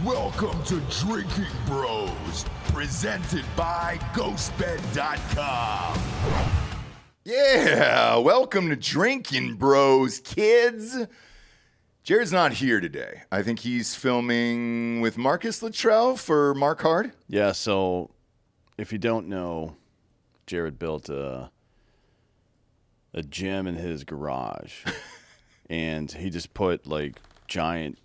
Welcome to Drinking Bros, presented by GhostBed.com. Yeah, welcome to Drinking Bros, kids. Jared's not here today. I think he's filming with Marcus Luttrell for Mark Hard. Yeah, so if you don't know, Jared built a gym in his garage, and he just put like giant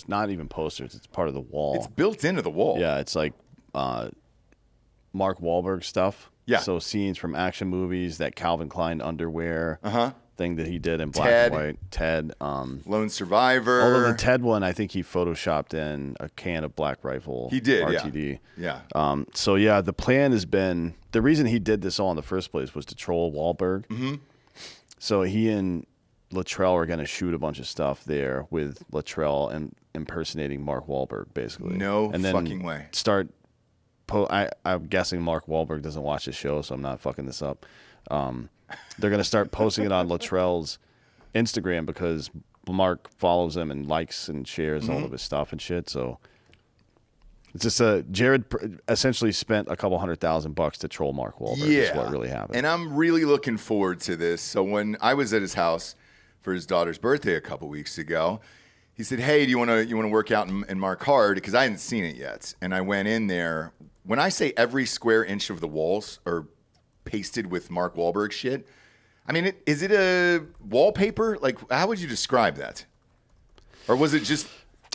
not even posters. It's part of the wall. It's built into the wall. Yeah, it's like Mark Wahlberg stuff. Yeah. So scenes from action movies, that Calvin Klein underwear thing that he did in black Ted. and white. Ted. Lone Survivor. Although the Ted one, I think he photoshopped in a can of Black Rifle. He did, RTD. Yeah. So yeah, the plan has been, the reason he did this all in the first place was to troll Wahlberg. Mm-hmm. So he and Luttrell are going to shoot a bunch of stuff there with Luttrell and impersonating Mark Wahlberg, basically. No and then fucking way. I'm guessing Mark Wahlberg doesn't watch the show, so I'm not fucking this up. They're going to start posting it on Luttrell's Instagram because Mark follows him and likes and shares all of his stuff and shit. So it's just Jared essentially spent a couple $100,000 to troll Mark Wahlberg. Yeah. Is what really happened. And I'm really looking forward to this. So when I was at his house for his daughter's birthday a couple weeks ago, he said, "Hey, do you want to work out in Mark Hard?" Because I hadn't seen it yet. And I went in there. When I say every square inch of the walls are pasted with Mark Wahlberg shit, I mean, is it a wallpaper? Like, how would you describe that? Or was it just?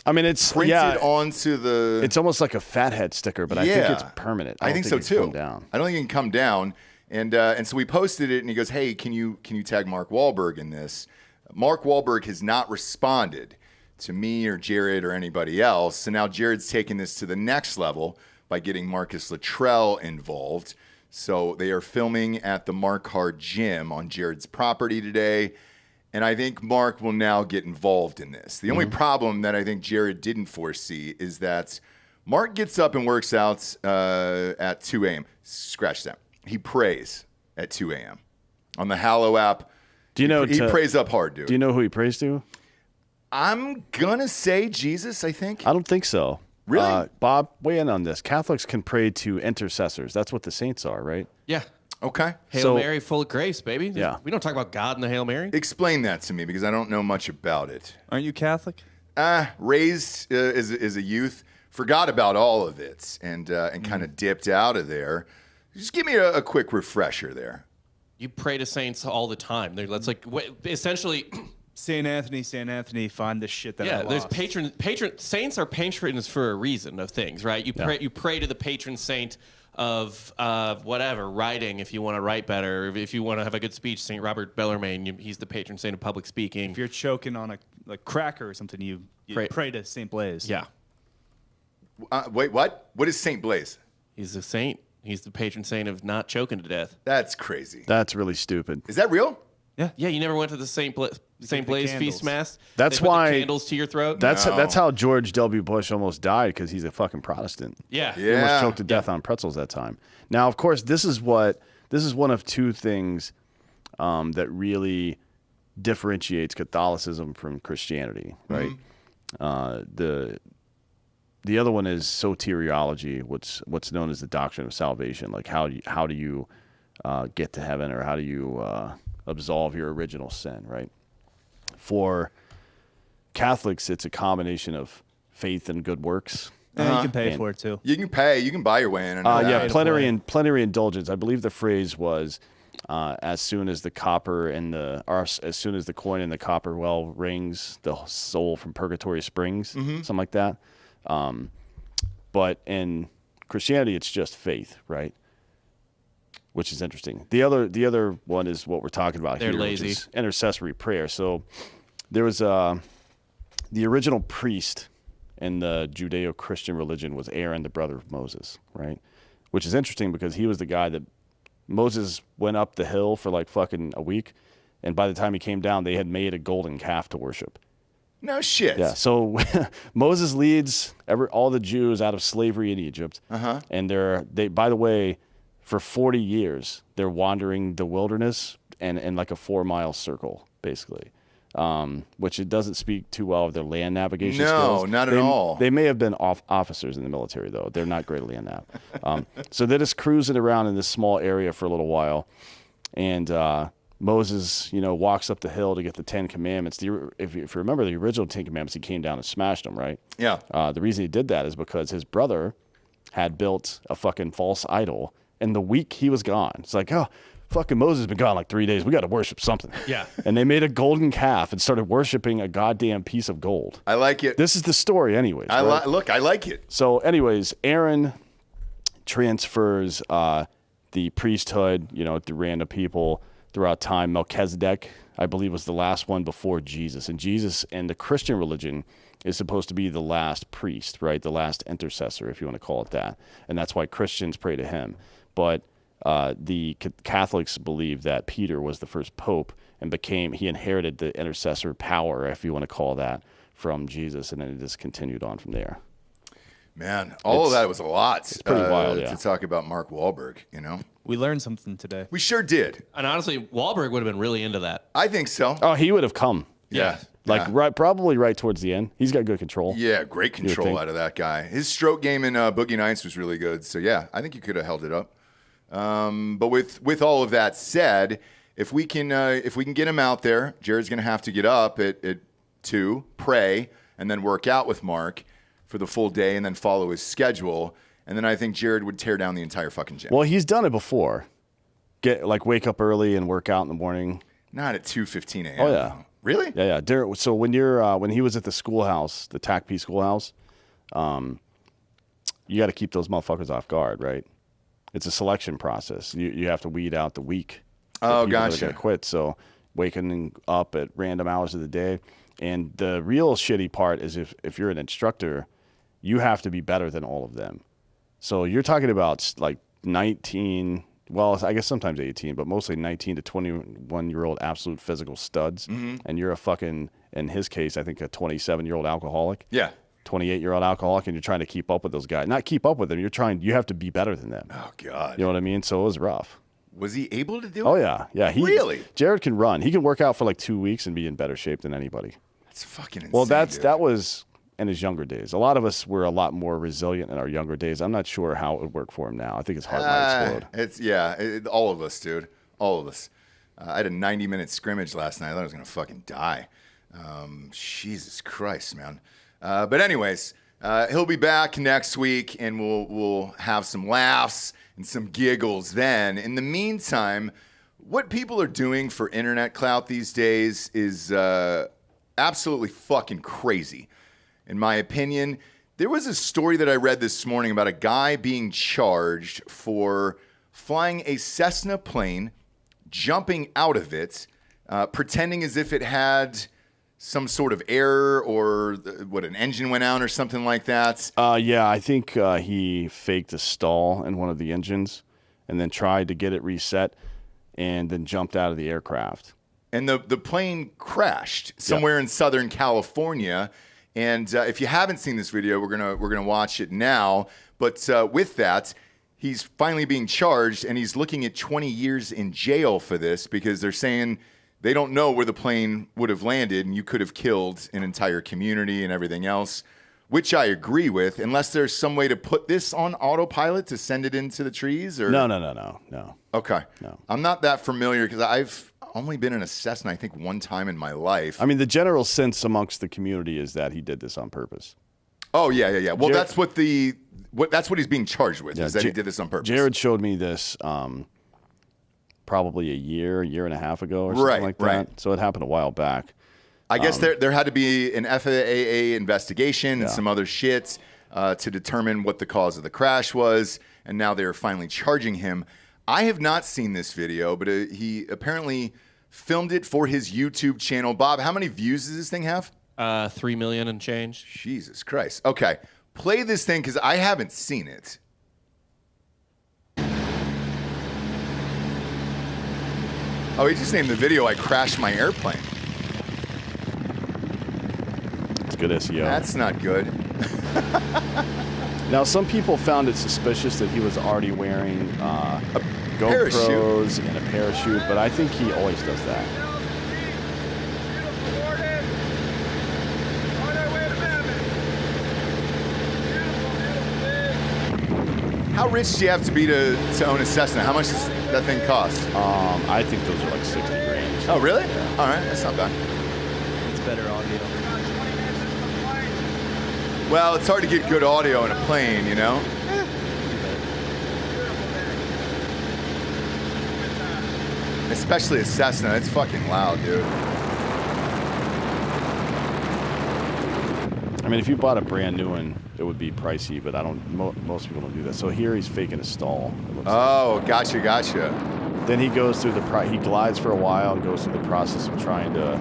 I mean, it's printed onto the. It's almost like a fathead sticker, but I think it's permanent. I think so it can too. come down. I don't think it can come down. And so we posted it, and he goes, "Hey, can you tag Mark Wahlberg in this?" Mark Wahlberg has not responded to me or Jared or anybody else. So now Jared's taking this to the next level by getting Marcus Luttrell involved. So they are filming at the Mark Hard gym on Jared's property today. And I think Mark will now get involved in this. The only problem that I think Jared didn't foresee is that Mark gets up and works out at 2 a.m. Scratch that. He prays at 2 a.m. on the Hallow app. Do you know he prays up hard, dude. Do you know who he prays to? I'm gonna say Jesus, I think. I don't think so. Really? Bob, weigh in on this. Catholics can pray to intercessors. That's what the saints are, right? Yeah. Okay. Hail Mary, full of grace, baby. Yeah. We don't talk about God in the Hail Mary. Explain that to me because I don't know much about it. Aren't you Catholic? Raised as a youth, forgot about all of it and kind of dipped out of there. Just give me a quick refresher there. You pray to saints all the time. That's like essentially. Saint Anthony, find the shit that I there's lost. patron saints are patrons for a reason of things, right? You pray to the patron saint of whatever, writing if you want to write better, if you want to have a good speech, Saint Robert Bellarmine, he's the patron saint of public speaking. If you're choking on a cracker or something, you pray to Saint Blaise. Yeah. Wait, what? What is Saint Blaise? He's a saint. He's the patron saint of not choking to death. That's crazy. That's really stupid. Is that real? Yeah. Yeah, you never went to the Saint Blaise feast mass? That's They put why the candles to your throat. That's how George W. Bush almost died, because he's a fucking Protestant. Yeah. He almost choked to death on pretzels that time. Now, of course, this is one of two things that really differentiates Catholicism from Christianity, right? The other one is soteriology, what's known as the doctrine of salvation. Like how do you get to heaven, or how do you absolve your original sin, right? For Catholics, it's a combination of faith and good works. You can pay for it too. You can pay. You can buy your way in. Plenary indulgence. I believe the phrase was, as soon as the as soon as the coin in the copper well rings, the soul from purgatory springs, something like that. But in Christianity, it's just faith, right? Which is interesting. The other one is what we're talking about here, lazy. which is intercessory prayer. So there was the original priest in the Judeo-Christian religion was Aaron, the brother of Moses, right? Which is interesting because he was the guy that Moses went up the hill for like fucking a week, and by the time he came down, they had made a golden calf to worship. No shit. Yeah, so Moses leads all the Jews out of slavery in Egypt, and they by the way, for 40 years they're wandering the wilderness and in like a 4-mile circle, basically. which it doesn't speak too well of their land navigation No, skills. not at all. They may have been officers in the military, though. They're not great at land nav. So they're just cruising around in this small area for a little while. And Moses, walks up the hill to get the 10 Commandments. If you remember the original 10 Commandments, he came down and smashed them, right? Yeah. The reason he did that is because his brother had built a fucking false idol. And the week he was gone, it's like, oh, fucking Moses has been gone like 3 days. We got to worship something. Yeah. And they made a golden calf and started worshiping a goddamn piece of gold. I like it. This is the story anyways. Right? Look, I like it. So anyways, Aaron transfers the priesthood, to random people throughout time. Melchizedek, I believe, was the last one before Jesus. And Jesus and the Christian religion is supposed to be the last priest, right? The last intercessor, if you want to call it that. And that's why Christians pray to him. But the Catholics believe that Peter was the first pope and he inherited the intercessor power, if you want to call that, from Jesus. And then it just continued on from there. Man, all of that was a lot. It's pretty wild, yeah. To talk about Mark Wahlberg, We learned something today. We sure did. And honestly, Wahlberg would have been really into that. I think so. Oh, he would have come. Yeah. Probably right towards the end. He's got good control. Yeah, great control out of that guy. His stroke game in Boogie Nights was really good. So, yeah, I think he could have held it up. But with all of that said, if we can get him out there, Jared's going to have to get up at 2, pray, and then work out with Mark for the full day and then follow his schedule. And then I think Jared would tear down the entire fucking gym. Well, he's done it before. Wake up early and work out in the morning. Not at 2:15 a.m. Oh, yeah. Really? Yeah. So when he was at the schoolhouse, the TACP schoolhouse, you got to keep those motherfuckers off guard, right? It's a selection process. You have to weed out the weak. Oh, people that are gotcha. gonna quit. So waking up at random hours of the day. And the real shitty part is if you're an instructor, you have to be better than all of them. So you're talking about like 19, well, I guess sometimes 18, but mostly 19 to 21-year-old absolute physical studs. Mm-hmm. And you're a fucking, in his case, I think a 27-year-old alcoholic. Yeah. 28-year-old alcoholic, and you're trying to keep up with those guys. Not keep up with them. You have to be better than them. Oh, God. You know what I mean? So it was rough. Was he able to do it? Oh, yeah. Yeah. Really? Jared can run. He can work out for like 2 weeks and be in better shape than anybody. That's fucking insane. Well, dude. that was in his younger days. A lot of us were a lot more resilient in our younger days. I'm not sure how it would work for him now. I think his heart might explode. All of us, dude. All of us. I had a 90-minute scrimmage last night. I thought I was going to fucking die. Jesus Christ, man. But anyways, he'll be back next week, and we'll have some laughs and some giggles then. In the meantime, what people are doing for internet clout these days is absolutely fucking crazy. In my opinion, there was a story that I read this morning about a guy being charged for flying a Cessna plane, jumping out of it, pretending as if it had some sort of error or an engine went out or something like that. Yeah, I think he faked a stall in one of the engines and then tried to get it reset and then jumped out of the aircraft. And the plane crashed somewhere in Southern California. And if you haven't seen this video, we're gonna watch it now. But with that, he's finally being charged, and he's looking at 20 years in jail for this because they're saying they don't know where the plane would have landed, and you could have killed an entire community and everything else, which I agree with, unless there's some way to put this on autopilot to send it into the trees. Or No. Okay. No. I'm not that familiar because I've only been in a Cessna, I think, one time in my life. I mean, the general sense amongst the community is that he did this on purpose. Oh, yeah. Well, that's what he's being charged with, is that he did this on purpose. Jared showed me this probably a year and a half ago or something like that. Right. So it happened a while back. I guess there had to be an FAA investigation and some other shit to determine what the cause of the crash was, and now they're finally charging him. I have not seen this video, but he apparently filmed it for his YouTube channel. Bob, how many views does this thing have? 3 million and change. Jesus Christ. Okay, play this thing because I haven't seen it. Oh, he just named the video "I Crashed My Airplane." It's good SEO. That's not good. Now, some people found it suspicious that he was already wearing GoPros and a parachute, but I think he always does that. How rich do you have to be to own a Cessna? How much does that thing cost? I think those are like 60 grand. Oh, really? Yeah. All right, that's not bad. It's better audio. Well, it's hard to get good audio in a plane, you know? Especially a Cessna. It's fucking loud, dude. I mean, if you bought a brand new one, it would be pricey, but I don't. Most people don't do that. So here he's faking a stall. Oh, gotcha. Then he goes through he glides for a while and goes through the process of trying to.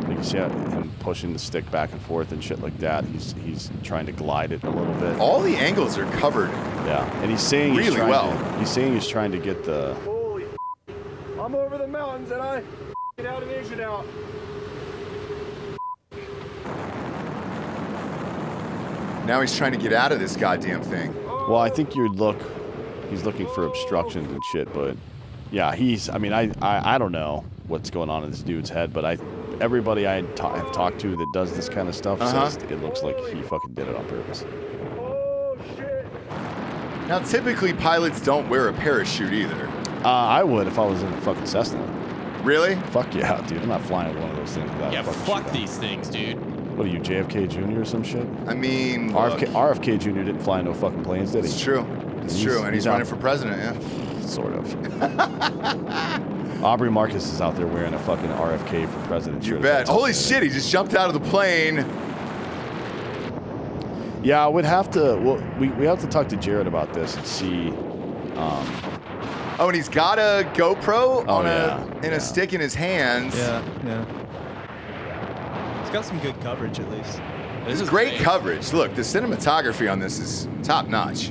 You can see him pushing the stick back and forth and shit like that. He's trying to glide it a little bit. All the angles are covered. Yeah, and he's saying really well. He's saying he's trying to get the. Holy! I'm over the mountains and I get out and exit out. Now he's trying to get out of this goddamn thing. Well, I think he's looking for obstructions and shit, but yeah, I mean, I don't know what's going on in this dude's head, but everybody I have talked to that does this kind of stuff says it looks like he fucking did it on purpose. Oh shit! Now, typically pilots don't wear a parachute either. I would if I was in a fucking Cessna. Really? Fuck yeah, dude. I'm not flying one of those things without Yeah, fucking fuck shit these things, dude. What are you, JFK Jr. or some shit? I mean, look, RFK Jr. didn't fly no fucking planes, did he? it's true. It's true, and he's running for president, yeah. Sort of. Aubrey Marcus is out there wearing a fucking RFK for president shirt. You bet. Holy shit, he just jumped out of the plane. Yeah, I would have to. Well, we have to talk to Jared about this and see. Oh, and he's got a GoPro a stick in his hands. Yeah. It's got some good coverage at least. This is great coverage. Look, the cinematography on this is top notch.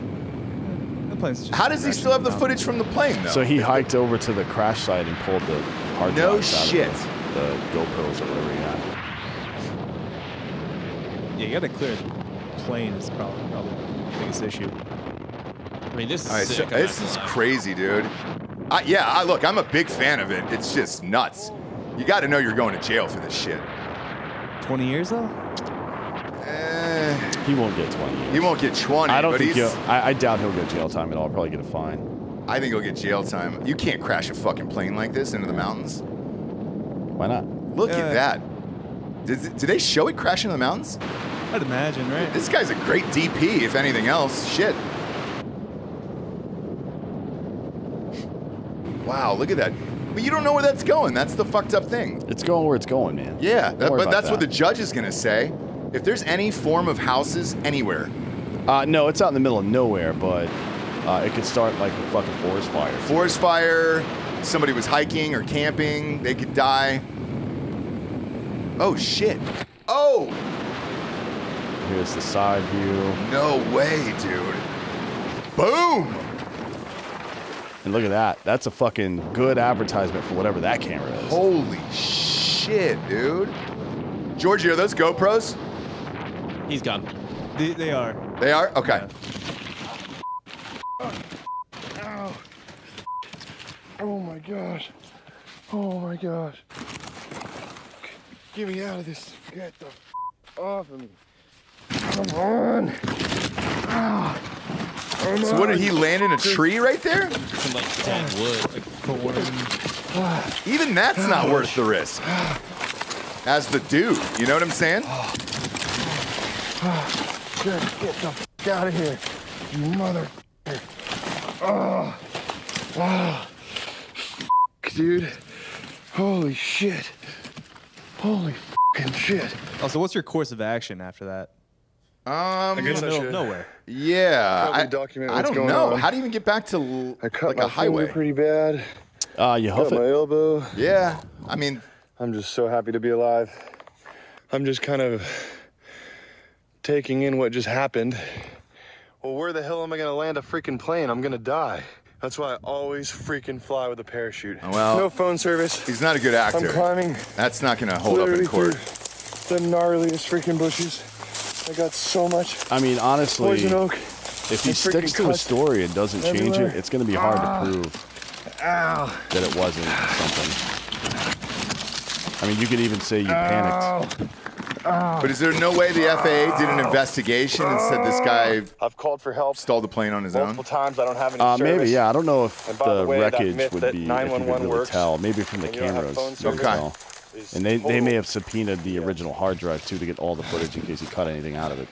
The plane's just How does he still have the footage from the plane, though? So he hiked over to the crash site and pulled the hard No drives out shit. of the GoPros or whatever he had. Yeah, you gotta clear the plane is probably the biggest issue. I mean, this is All right, sick. so this is crazy, dude. Look, I'm a big fan of it. It's just nuts. You got to know you're going to jail for this shit. 20 years though? He won't get 20 years. He won't get 20. I don't but think he's, I doubt he'll get jail time at all. He'll probably get a fine. I think he'll get jail time. You can't crash a fucking plane like this into the mountains. Why not? Look at that. Did they show it crashing in the mountains? I'd imagine, right? This guy's a great DP, if anything else. Shit. Wow, look at that. But you don't know where that's going. That's the fucked up thing. It's going where it's going, man. Yeah, Don't worry but about that's that. what the judge is going to say. If there's any form of houses anywhere. No, it's out in the middle of nowhere, but it could start like a fucking forest fire. Forest fire, somebody was hiking or camping, they could die. Oh, shit. Oh! Here's the side view. No way, dude. Boom! And look at that. That's a fucking good advertisement for whatever that camera is. Holy shit, dude. Georgie, are those GoPros? He's gone. They are. They are? Okay. Ow. Oh my gosh. Oh my gosh. Get me out of this. Get the off of me. Come on. So what, did he land in a tree right there? Some like dead wood. Even that's not worth the risk. As the dude, you know what I'm saying? Just get the f out of here, you mother. Oh, dude. Holy shit. Holy fucking shit. Oh, so what's your course of action after that? I Like in the middle of nowhere. Yeah. Probably document I what's don't going know. on. How do you even get back to I cut like my a highway? finger pretty bad. You Cut huff my it. elbow. Yeah. I mean, I'm just so happy to be alive. I'm just kind of taking in what just happened. Well, where the hell am I gonna land a freaking plane? I'm gonna die. That's why I always freaking fly with a parachute. Well, no phone service. he's not a good I'm actor. climbing That's not going to hold up in literally court. through the gnarliest freaking bushes. I got so much I mean, honestly, poison oak. if he and sticks freaking to a cuts story and doesn't change everywhere. it, it's going to be hard to prove Ow. that it wasn't something. I mean, you could even say you panicked. But is there no way the FAA did an investigation and said this guy I've called for help stalled the plane on his own? multiple times. I don't have any service. Maybe, yeah. I don't know if And by the way, that wreckage myth would that be, if you 911 could really works tell. Maybe from the when you don't have cameras. phone you service. could Okay. tell. is And they total. may have subpoenaed the original hard drive, too, to get all the footage in case he cut anything out of it.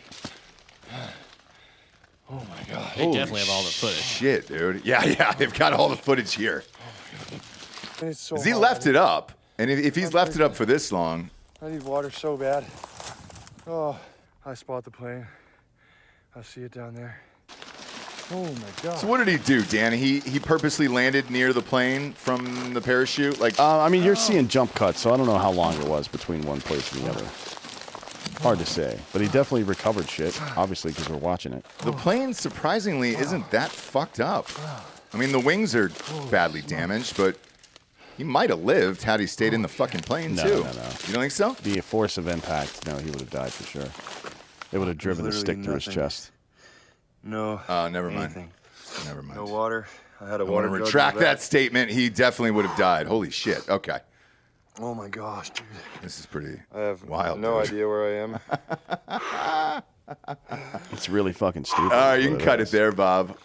Oh my god. They definitely have all the footage. Shit, dude. Yeah, they've got all the footage here. It's so 'Cause he hot. left it up, and if he's left it up for this long, I need water so bad. Oh, I spot the plane. I see it down there. Oh my god. so what did he do, Dan? He purposely landed near the plane from the parachute, like. I mean, you're seeing jump cuts, so I don't know how long it was between one place and the other. Hard to say. But he definitely recovered shit, obviously, because we're watching it. The plane, surprisingly, isn't that fucked up. I mean, the wings are badly damaged, but he might have lived had he stayed in the fucking plane, No, too. no. You don't think so? The force of impact, no, he would have died for sure. It would have driven the stick literally through his nothing. chest. No. Never mind. Anything. Never mind. No water. I had a I water want to jug in retract the back. that statement. He definitely would have died. Holy shit. Okay. Oh my gosh, dude. This is pretty I have wild. no dude. idea where I am. It's really fucking stupid. All right, you is can what cut it is. there, Bob.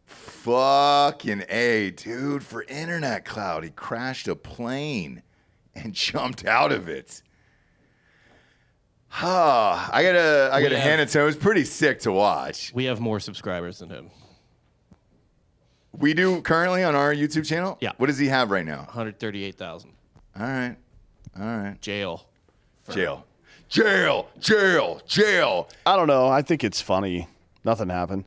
Fucking A, dude, for internet cloud, he crashed a plane and jumped out of it. I gotta hand it to him. It was pretty sick to watch. We have more subscribers than him. We do currently on our YouTube channel? Yeah. What does he have right now? 138,000. All right. Jail. Jail. I don't know. I think it's funny. Nothing happened.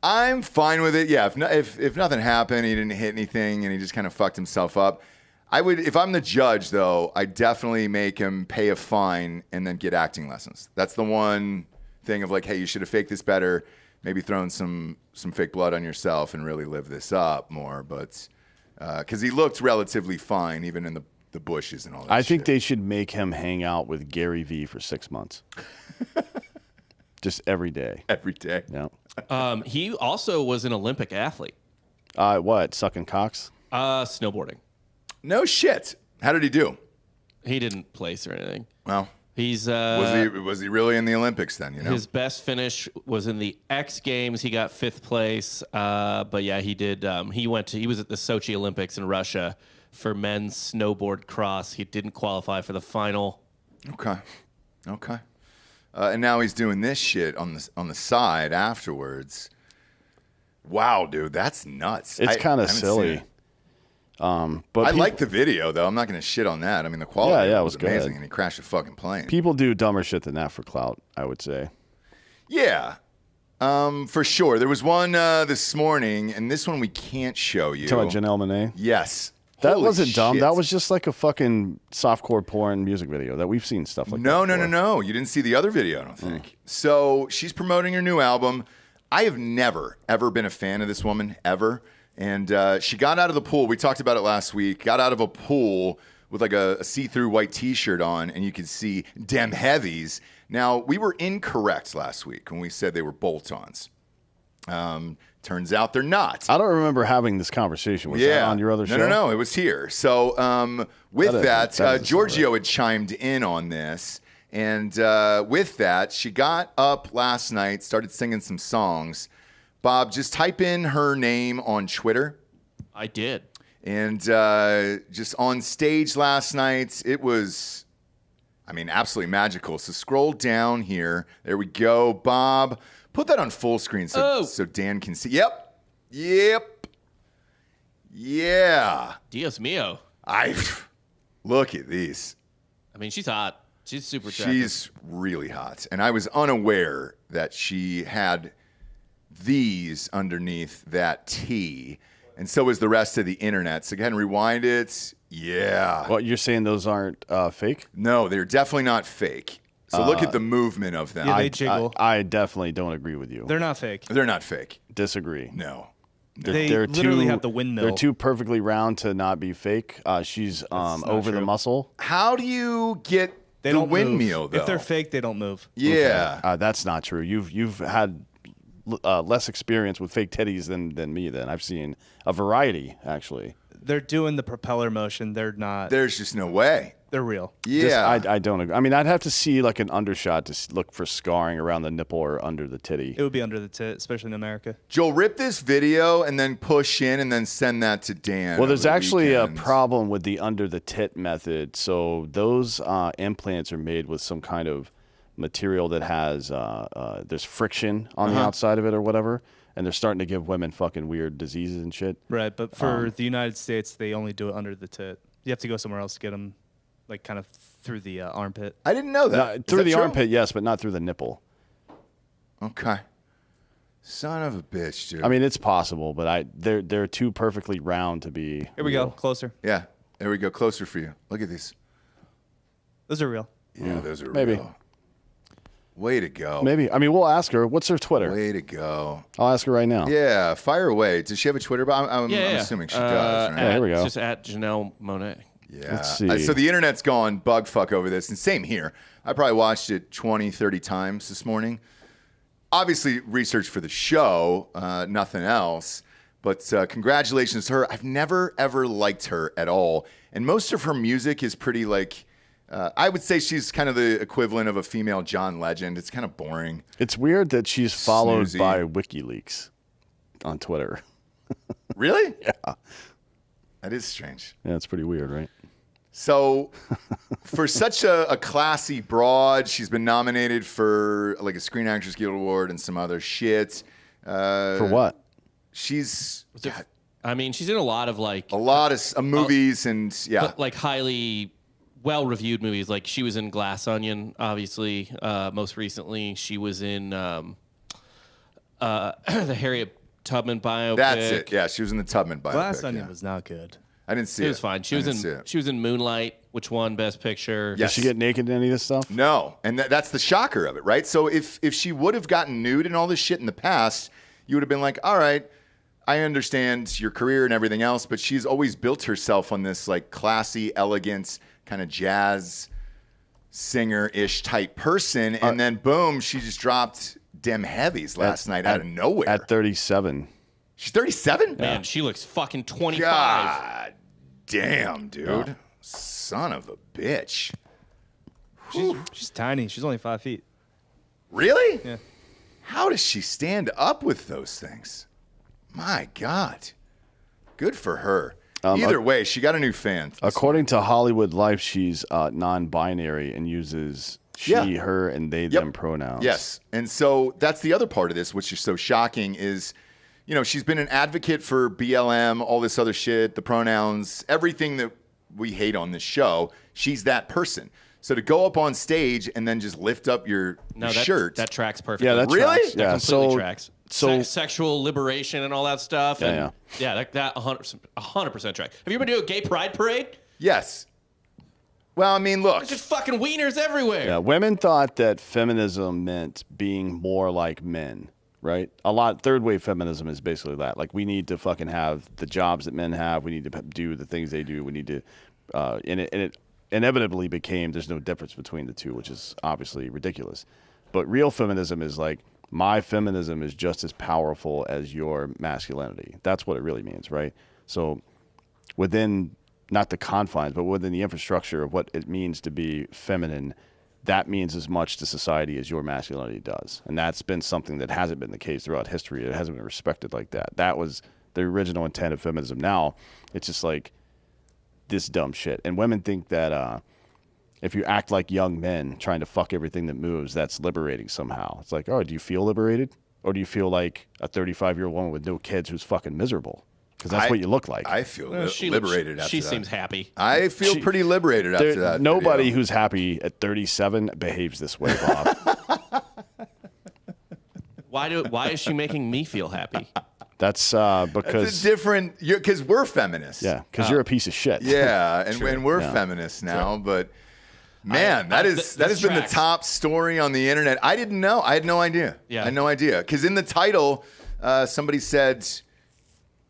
I'm fine with it. Yeah, if nothing happened, he didn't hit anything, and he just kind of fucked himself up. I would, if I'm the judge, though, I'd definitely make him pay a fine and then get acting lessons. That's the one thing of like, hey, you should have faked this better. Maybe thrown some fake blood on yourself and really live this up more. But because he looked relatively fine, even in the bushes and all that. I think shit. they should make him hang out with Gary Vee for 6 months. Just every day. every day. Yeah. He also was an Olympic athlete. What? Sucking cocks? Snowboarding. No shit. How did he do? He didn't place or anything. Well, He's was he really in the Olympics then? You know. his best finish was in the X Games. He got 5th place. But yeah, he did. He was at the Sochi Olympics in Russia for men's snowboard cross. He didn't qualify for the final. Okay. And now he's doing this shit on the side afterwards. Wow, dude, that's nuts. It's kind I of haven't seen silly. it. But I like the video though. I'm not going to shit on that. I mean, the quality Yeah, it was was amazing, good. and he crashed a fucking plane. people do dumber shit than that for clout, I would say. Yeah, for sure. There was one this morning, and this one we can't show you. Talking about Janelle Monae? Yes. That Holy wasn't dumb. shit. That was just like a fucking softcore porn music video that we've seen stuff like that. No. You didn't see the other video, I don't think. So she's promoting her new album. I have never, ever been a fan of this woman, ever. And she got out of the pool. We talked about it last week. Got out of a pool with like a see-through white T-shirt on, and you could see dem heavies. Now, we were incorrect last week when we said they were bolt-ons. Turns out they're not. I don't remember having this conversation. Was that on your other show? No. It was here. So with That is Giorgio had chimed in on this. And with that, she got up last night, started singing some songs. Bob, just type in her name on Twitter. I did. And just on stage last night, it was, absolutely magical. So scroll down here. There we go. Bob, put that on full screen so Dan can see. Yep. Yeah. Dios mío. Look at these. I mean, she's hot. She's super attractive. She's really hot. And I was unaware that she had these underneath that T. And so is the rest of the internet. So go ahead and rewind it. Yeah. What, you're saying those aren't fake? No, they're definitely not fake. So look at the movement of them. Yeah, they jiggle. I definitely don't agree with you. They're not fake. They're not fake. Disagree. No. They literally have the windmill. They're too perfectly round to not be fake. She's over the true. muscle. How do you get They the don't windmill, move. though? If they're fake, they don't move. Yeah. That's not true. You've had less experience with fake titties than me. Then I've seen a variety actually. They're doing the propeller motion. They're not. There's just no way. They're real. Yeah. I don't agree. I mean, I'd have to see like an undershot to look for scarring around the nipple or under the titty. It would be under the tit, especially in America. Joel, rip this video and then push in and then send that to Dan. Well, there's over the actually a weekend. problem with the under the tit method. So those implants are made with some kind of material that has there's friction on the outside of it or whatever, and they're starting to give women fucking weird diseases and shit. Right, but for the United States, they only do it under the tit. You have to go somewhere else to get them, like kind of through the armpit. I didn't know that. No, Is through that the true? armpit, yes, but not through the nipple. Okay. Son of a bitch, dude. I mean, it's possible, but they're too perfectly round to be. Here we go, real. closer. Yeah. There we go. Closer for you. Look at these. Those are real. Yeah, those are Maybe. real. Way to go. Maybe. I mean, we'll ask her. What's her Twitter? Way to go. I'll ask her right now. Yeah, fire away. Does she have a Twitter? I'm Yeah, assuming she does, right? Yeah, here we go. It's just at Janelle Monae. Yeah. Let's see. So the internet's gone bug fuck over this, and same here. I probably watched it 20, 30 times this morning. Obviously, research for the show, nothing else. But congratulations to her. I've never, ever liked her at all. And most of her music is pretty, like, I would say she's kind of the equivalent of a female John Legend. It's kind of boring. It's weird that she's followed Snoozy. by WikiLeaks on Twitter. Really? Yeah. That is strange. Yeah, it's pretty weird, right? So, for such a classy broad, she's been nominated for like a Screen Actors Guild Award and some other shit. For what? She's got I mean, she's in a lot of like a lot of movies and yeah. like highly well-reviewed movies. Like she was in Glass Onion, obviously. Most recently, she was in the Harriet Tubman biopic. That's it. Yeah, she was in the Tubman biopic. Glass Onion yeah. was not good. I didn't see it. It was fine. She I was didn't see in it. she was in Moonlight, which won Best Picture. Yes. Did she get naked in any of this stuff? No, and that's the shocker of it, right? So if she would have gotten nude and all this shit in the past, you would have been like, all right, I understand your career and everything else, but she's always built herself on this like classy, elegant, kind of jazz singer-ish type person, and then boom, she just dropped Dem Heavies last night out of nowhere. At 37. She's 37? Man, she looks fucking 25. God damn, dude. Son of a bitch. She's tiny. She's only 5 feet. Really? Yeah. How does she stand up with those things? My God. Good for her. Either way, she got a new fan. According to Hollywood Life, she's non-binary and uses she, Yeah. her, and they, them pronouns. Yes. And so that's the other part of this, which is so shocking, is, you know, she's been an advocate for BLM, all this other shit, the pronouns, everything that we hate on this show. She's that person. So to go up on stage and then just lift up your shirt. That tracks perfectly. Yeah, that Really? tracks. That Yeah, completely tracks. So Sexual liberation and all that stuff. Yeah, and that 100% track. Have you ever been to a gay pride parade? Yes. Well, I mean, look. There's just fucking wieners everywhere. yeah, women thought that feminism meant being more like men, right? Third wave feminism is basically that. Like, we need to fucking have the jobs that men have. We need to do the things they do. We need to, and it inevitably became there's no difference between the two, which is obviously ridiculous. But real feminism is like, my feminism is just as powerful as your masculinity. That's what it really means, right? So within, not the confines, but within the infrastructure of what it means to be feminine, that means as much to society as your masculinity does. And that's been something that hasn't been the case throughout history. It hasn't been respected like that. That was the original intent of feminism. Now, it's just like this dumb shit. And women think that if you act like young men trying to fuck everything that moves, that's liberating somehow. It's like, oh, do you feel liberated? Or do you feel like a 35-year-old woman with no kids who's fucking miserable? Because that's what you look like. I feel She liberated after that. She seems happy. I feel pretty liberated after that. Nobody video. who's happy at 37 behaves this way, Bob. Why is she making me feel happy? That's It's because a different, because we're feminists. yeah, because you're a piece of shit. Yeah, and we're feminists now, but man, that has been the tracks. top story on the internet. I didn't know. I had no idea. Yeah. I had no idea. Because in the title, somebody said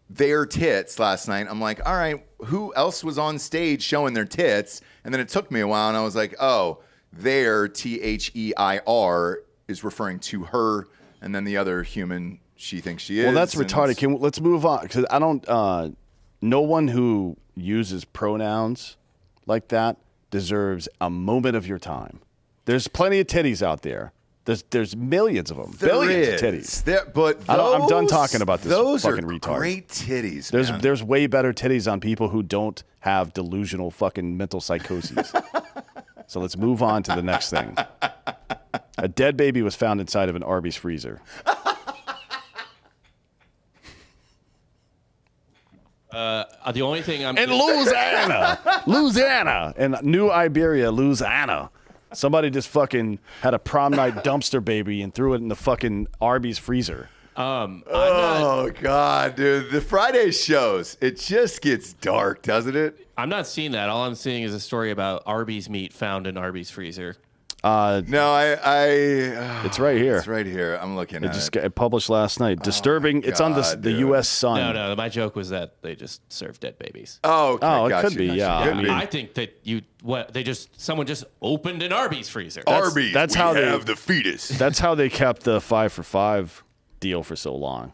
their tits last night. I'm like, all right, who else was on stage showing their tits? And then it took me a while, and I was like, oh, their, THEIR, is referring to her, and then the other human she thinks she is. Well, that's and retarded. Let's move on because I don't. no one who uses pronouns like that deserves a moment of your time. There's plenty of titties out there. There's millions of them, billions of titties. But I'm done talking about this those fucking are retard. Great titties. There's way better titties on people who don't have delusional fucking mental psychoses. So let's move on to the next thing. A dead baby was found inside of an Arbys freezer. The only thing I'm In Louisiana, in New Iberia, Louisiana. Somebody just fucking had a prom night dumpster baby and threw it in the fucking Arbys freezer. Oh, God, dude. The Friday shows, it just gets dark, doesn't it? I'm not seeing that. All I'm seeing is a story about Arby's meat found in Arby's freezer. No, it's right here. It's right here. I'm looking at it. It just got published last night. Disturbing. It's on the U.S. Sun. No. My joke was that they just serve dead babies. Oh, okay. Oh, it gotcha, could be, gotcha. yeah. Could be. I think that someone just opened an Arby's freezer. Arby's. That's we how they have the fetus. That's how they kept the 5 for $5 deal for so long.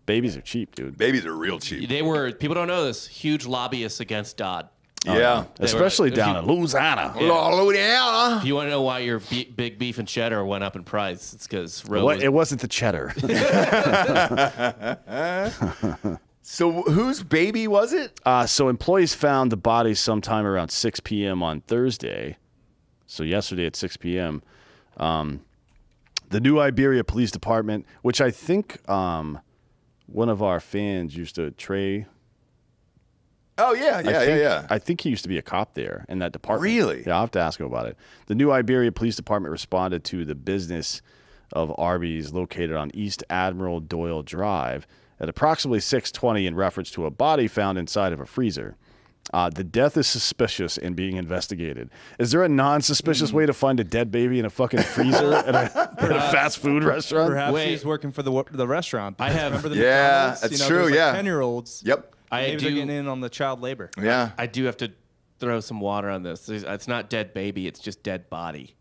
Babies are cheap, dude. Babies are real cheap. They were, people don't know this, huge lobbyists against Dodd. Yeah. Especially down in Louisiana. Louisiana. If you want to know why your big beef and cheddar went up in price, it's because It wasn't the cheddar. So whose baby was it? So employees found the body sometime around 6 p.m. on Thursday. So yesterday at 6 p.m. The New Iberia Police Department, which I think one of our fans used to, Trey. Oh, yeah. I think he used to be a cop there in that department. Really? Yeah, I'll have to ask him about it. The New Iberia Police Department responded to the business of Arbys located on East Admiral Doyle Drive at approximately 6:20 in reference to a body found inside of a freezer. The death is suspicious and being investigated. Is there a non-suspicious way to find a dead baby in a fucking freezer at a fast food restaurant? Perhaps Wait. he's working for the restaurant. I have- Remember the Yeah, McDonald's? that's there's true, like yeah. 10-year-olds. Yep. Maybe they're getting in on the child labor. Yeah. I do have to throw some water on this. It's not dead baby, it's just dead body.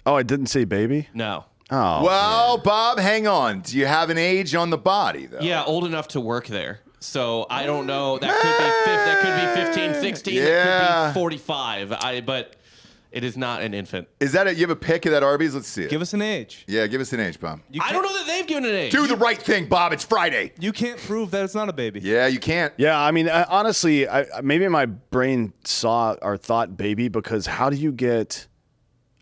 Oh, I didn't say baby? No. Oh. Well, Bob, hang on. Do you have an age on the body, though? Yeah, old enough to work there. So I don't know. That could be 15, 16. Yeah. That could be 45. But it is not an infant. Is that it? You have a pic of that Arby's? Let's see it. Give us an age. Yeah, give us an age, Bob. I don't know that they've given an age. Do the right thing, Bob. It's Friday. You can't prove that it's not a baby. Yeah, you can't. Yeah, I mean, honestly, maybe my brain saw or thought baby because how do you get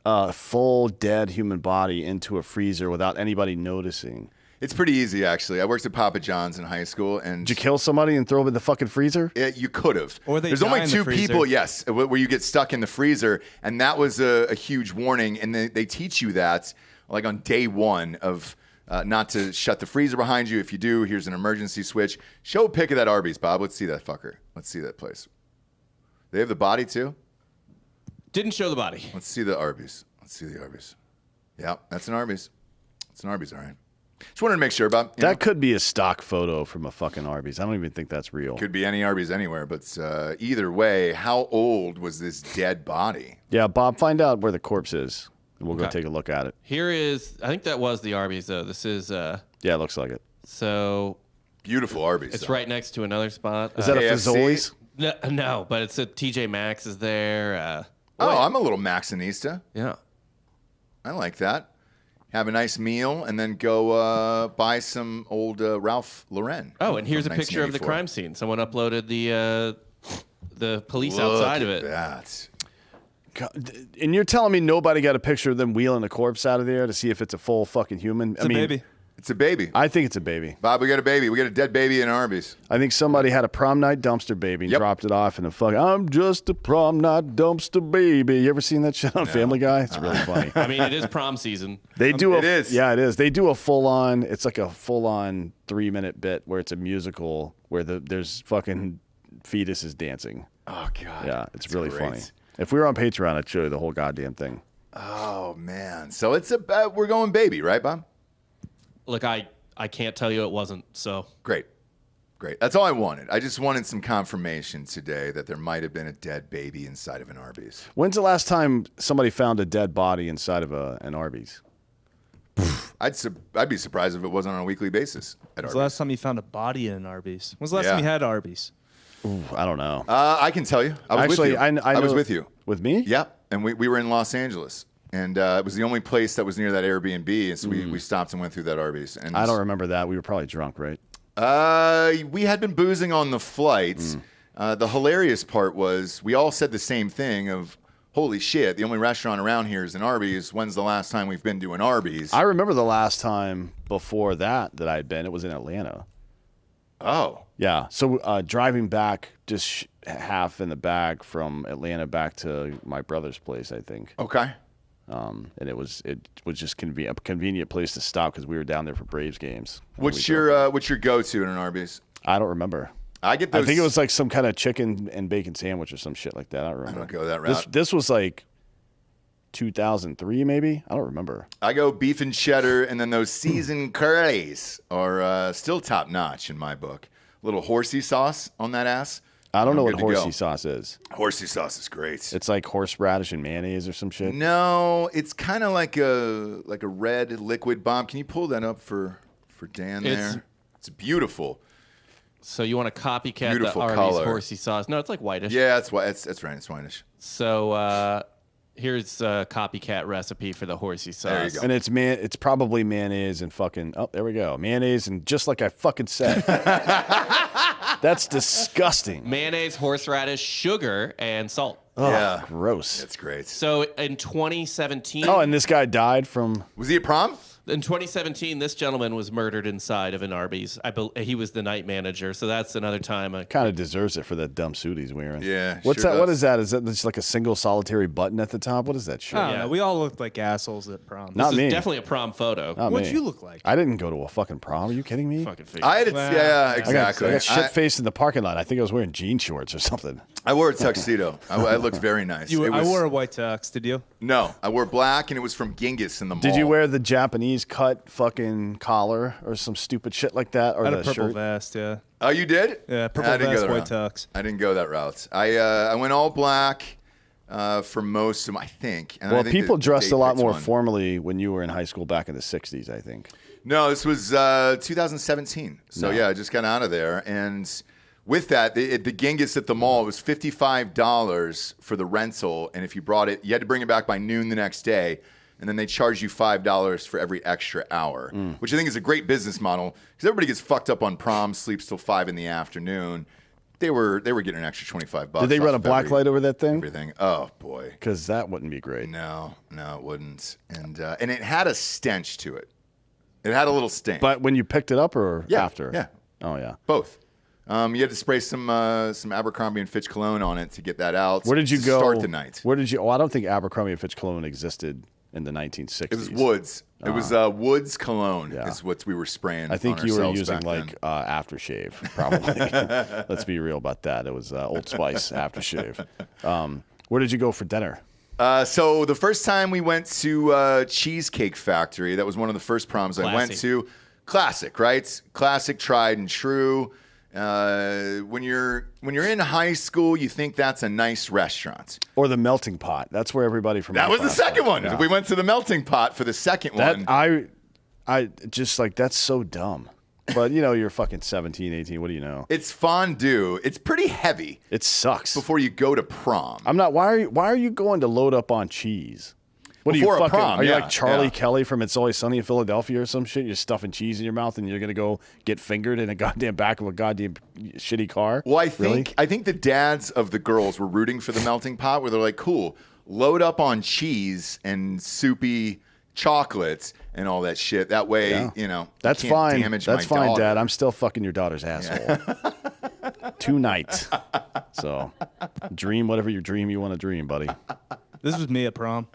a full dead human body into a freezer without anybody noticing? It's pretty easy, actually. I worked at Papa John's in high school, and Did you kill somebody and throw them in the fucking freezer? you could have. Or they There's die only in the two freezer. people, yes, where you get stuck in the freezer, and that was a huge warning. And they teach you that, like on day one of not to shut the freezer behind you. If you do, here's an emergency switch. Show a pic of that Arby's, Bob. Let's see that fucker. Let's see that place. They have the body too. Didn't show the body. Let's see the Arby's. Let's see the Arby's. Yeah, that's an Arby's. It's an Arby's, all right. Just wanted to make sure, Bob. That could be a stock photo from a fucking Arby's. I don't even think that's real. Could be any Arby's anywhere, but either way, how old was this dead body? Yeah, Bob, find out where the corpse is, and we'll go Okay. take a look at it. Here is, I think that was the Arby's, though. This is, Yeah, it looks like it. so Beautiful Arby's. it's though. right next to another spot. Is that a KFC? Fazoli's? No, but it's a TJ Maxx is there. Oh, I'm a little Maxinista. Yeah. I like that. Have a nice meal and then go buy some old Ralph Lauren. Oh, and here's a from picture of the 1984. crime scene. Someone uploaded the police Look outside of at it. that. God, and you're telling me nobody got a picture of them wheeling a corpse out of there to see if it's a full fucking human? It's a baby. It's a baby. I think it's a baby. Bob, we got a baby. We got a dead baby in Arby's. I think somebody had a prom night dumpster baby and Yep. dropped it off in a fucking, I'm just a prom night dumpster baby. You ever seen that shit on Family Guy? It's really funny. I mean, it is prom season. They do It is. Yeah, it is. They do a full-on, it's like a full-on 3-minute bit where it's a musical where there's fucking fetuses dancing. Oh, God. Yeah, it's That's really great. funny. If we were on Patreon, I'd show you the whole goddamn thing. Oh, man. So it's we're going baby, right, Bob? Look, I can't tell you it wasn't, so. Great. Great. That's all I wanted. I just wanted some confirmation today that there might have been a dead baby inside of an Arby's. When's the last time somebody found a dead body inside of an Arby's? I'd be surprised if it wasn't on a weekly basis at When's Arby's. the last time you found a body in an Arby's? When's the last Yeah. time you had Arby's? Ooh, I don't know. I can tell you. I was Actually, with you. I was with you. With me? Yeah, and we were in Los Angeles, and it was the only place that was near that Airbnb, and so we stopped and went through that Arbys. And I don't remember that. We were probably drunk, right? We had been boozing on the flights. The hilarious part was we all said the same thing of, holy shit, the only restaurant around here is an Arbys. When's the last time we've been to an Arbys? I remember the last time before that I'd been. It was in Atlanta. Oh. Yeah. So driving back, just half in the bag from Atlanta back to my brother's place, I think. Okay. And it was just a convenient place to stop because we were down there for Braves games. What's your go-to in an Arby's? I don't remember. I get those. I think it was like some kind of chicken and bacon sandwich or some shit like that. I don't remember. I don't go that route. This was like 2003 maybe. I don't remember. I go beef and cheddar, and then those seasoned curries are still top notch in my book. A little horsey sauce on that ass. I don't know I'm what good to horsey go. sauce is. Horsey sauce is great. It's like horseradish and mayonnaise or some shit. No, it's kind of like a red liquid bomb. Can you pull that up for Dan there? It's beautiful. So you want to copycat Beautiful the Arby's color. horsey sauce? No, it's like whitish. Yeah, that's right. It's whitish. So here's a copycat recipe for the horsey sauce. There you go. And it's probably mayonnaise and fucking there we go. Mayonnaise and just like I fucking said. That's disgusting. Mayonnaise, horseradish, sugar, and salt. Oh, Yeah. gross. That's great. So in 2017, Oh, and this guy died from Was he at prom? in 2017, this gentleman was murdered inside of an Arby's. He was the night manager, so that's another time. kind of deserves it for that dumb suit he's wearing. Yeah, What's sure that? What does. is that? Is that just like a single solitary button at the top? What is that shit? I don't Yeah. know. We all looked like assholes at prom. Not This me. is definitely a prom photo. Not What'd me. you look like? I didn't go to a fucking prom. Are you kidding me? Fucking fake. I had Well, yeah, I got- exactly. I got shit faced in the parking lot. I think I was wearing jean shorts or something. I wore a tuxedo. I looked very nice. I wore a white tux. Did you? No, I wore black, and it was from Genghis in the mall. Did you wear the Japanese cut fucking collar or some stupid shit like that? Or I had the a purple shirt? vest. Yeah. Oh, you did? Yeah. Purple I didn't go vest, that white route. tux. I didn't go that route. I went all black for most of my, I think. And I Well, think people that dressed Dave a lot picked more one. formally when you were in high school back in the 60s, I think. No, this was 2017. So, yeah, I just got out of there. And with that, the Genghis at the mall, it was $55 for the rental. And if you brought it, you had to bring it back by noon the next day. And then they charge you $5 for every extra hour, which I think is a great business model because everybody gets fucked up on prom, sleeps till 5 in the afternoon. They were getting an extra $25. Did they run off a of black light over that thing? everything? Oh boy, Because that wouldn't be great. no, it wouldn't. And it had a stench to it. It had a little stink. But when you picked it up or Yeah, after? yeah. Oh, yeah. Both. You had to spray some Abercrombie and Fitch cologne on it to get that out. Where did you to go? Start the night. Where did you? Oh, I don't think Abercrombie and Fitch cologne existed in the 1960s. It was Woods. It was Woods cologne. Yeah. Is what we were spraying. I think on you were ourselves using back like then. aftershave, probably. Let's be real about that. It was Old Spice aftershave. Where did you go for dinner? So the first time we went to Cheesecake Factory, that was one of the first proms I went Classy. to. Classic, right? Classic, tried and true. When you're in high school, you think that's a nice restaurant. Or the Melting Pot. That's where everybody from That my was the class second went. one. Yeah. We went to the Melting Pot for the second one. I just like that's so dumb. But you know, you're fucking 17, 18. What do you know? It's fondue. It's pretty heavy It sucks. before you go to prom. I'm not. Why are you going to load up on cheese? What are you Before a fucking? prom, are you yeah, like Charlie yeah. Kelly from It's Always Sunny in Philadelphia or some shit? You're stuffing cheese in your mouth and you're gonna go get fingered in a goddamn back of a goddamn shitty car. Well, Really? I think the dads of the girls were rooting for the Melting Pot, where they're like, "Cool, load up on cheese and soupy chocolates and all that shit. That way, Yeah. you know, That's you can't fine. Damage That's my fine, daughter. Dad. I'm still fucking your daughter's asshole tonight. So, dream whatever you want to dream, buddy. This was me at prom.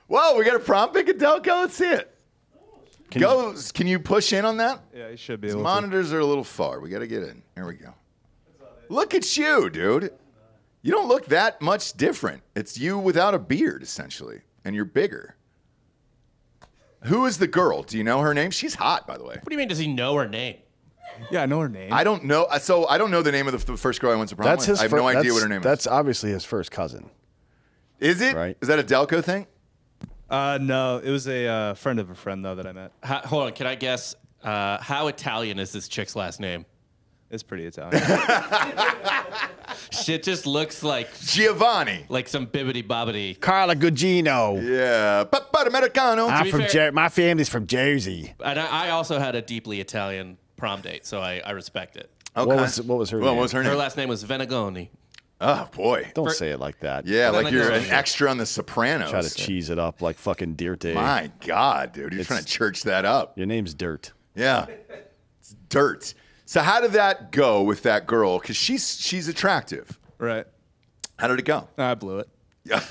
Whoa, we got a prom pick at Delco. Let's see it. Can Can you push in on that? Yeah, you should be These able to. monitors are a little far. We got to get in. Here we go. Look at you, dude. You don't look that much different. It's you without a beard, essentially, and you're bigger. Who is the girl? Do you know her name? She's hot, by the way. What do you mean? Does he know her name? Yeah, I know her name. I don't know. So I don't know the name of the first girl I went to prom That's with. his. I have fir- no idea that's- what her name That's obviously his first cousin. is. Is it? right. Is that a Delco thing? No, it was a friend of a friend though that I met. Hold on. Can I guess? How Italian is this chick's last name? It's pretty Italian. Shit just looks like Giovanni. like some bibbity bobbity. Carla Gugino. Yeah. Papa Americano. I'm be from fair- my family's from Jersey. And I also had a deeply Italian prom date, so I respect it. Okay. What was her name? What was her Her name? last name was Venegoni. Oh, boy. Don't say it like that. Yeah, like you're an Venegoni. extra on The Sopranos. Try to cheese it up like fucking Dirty. My God, dude. You're trying to church that up. Your name's Dirt. Yeah. It's dirt. So how did that go with that girl? Because she's attractive. Right. How did it go? I blew it. Yeah.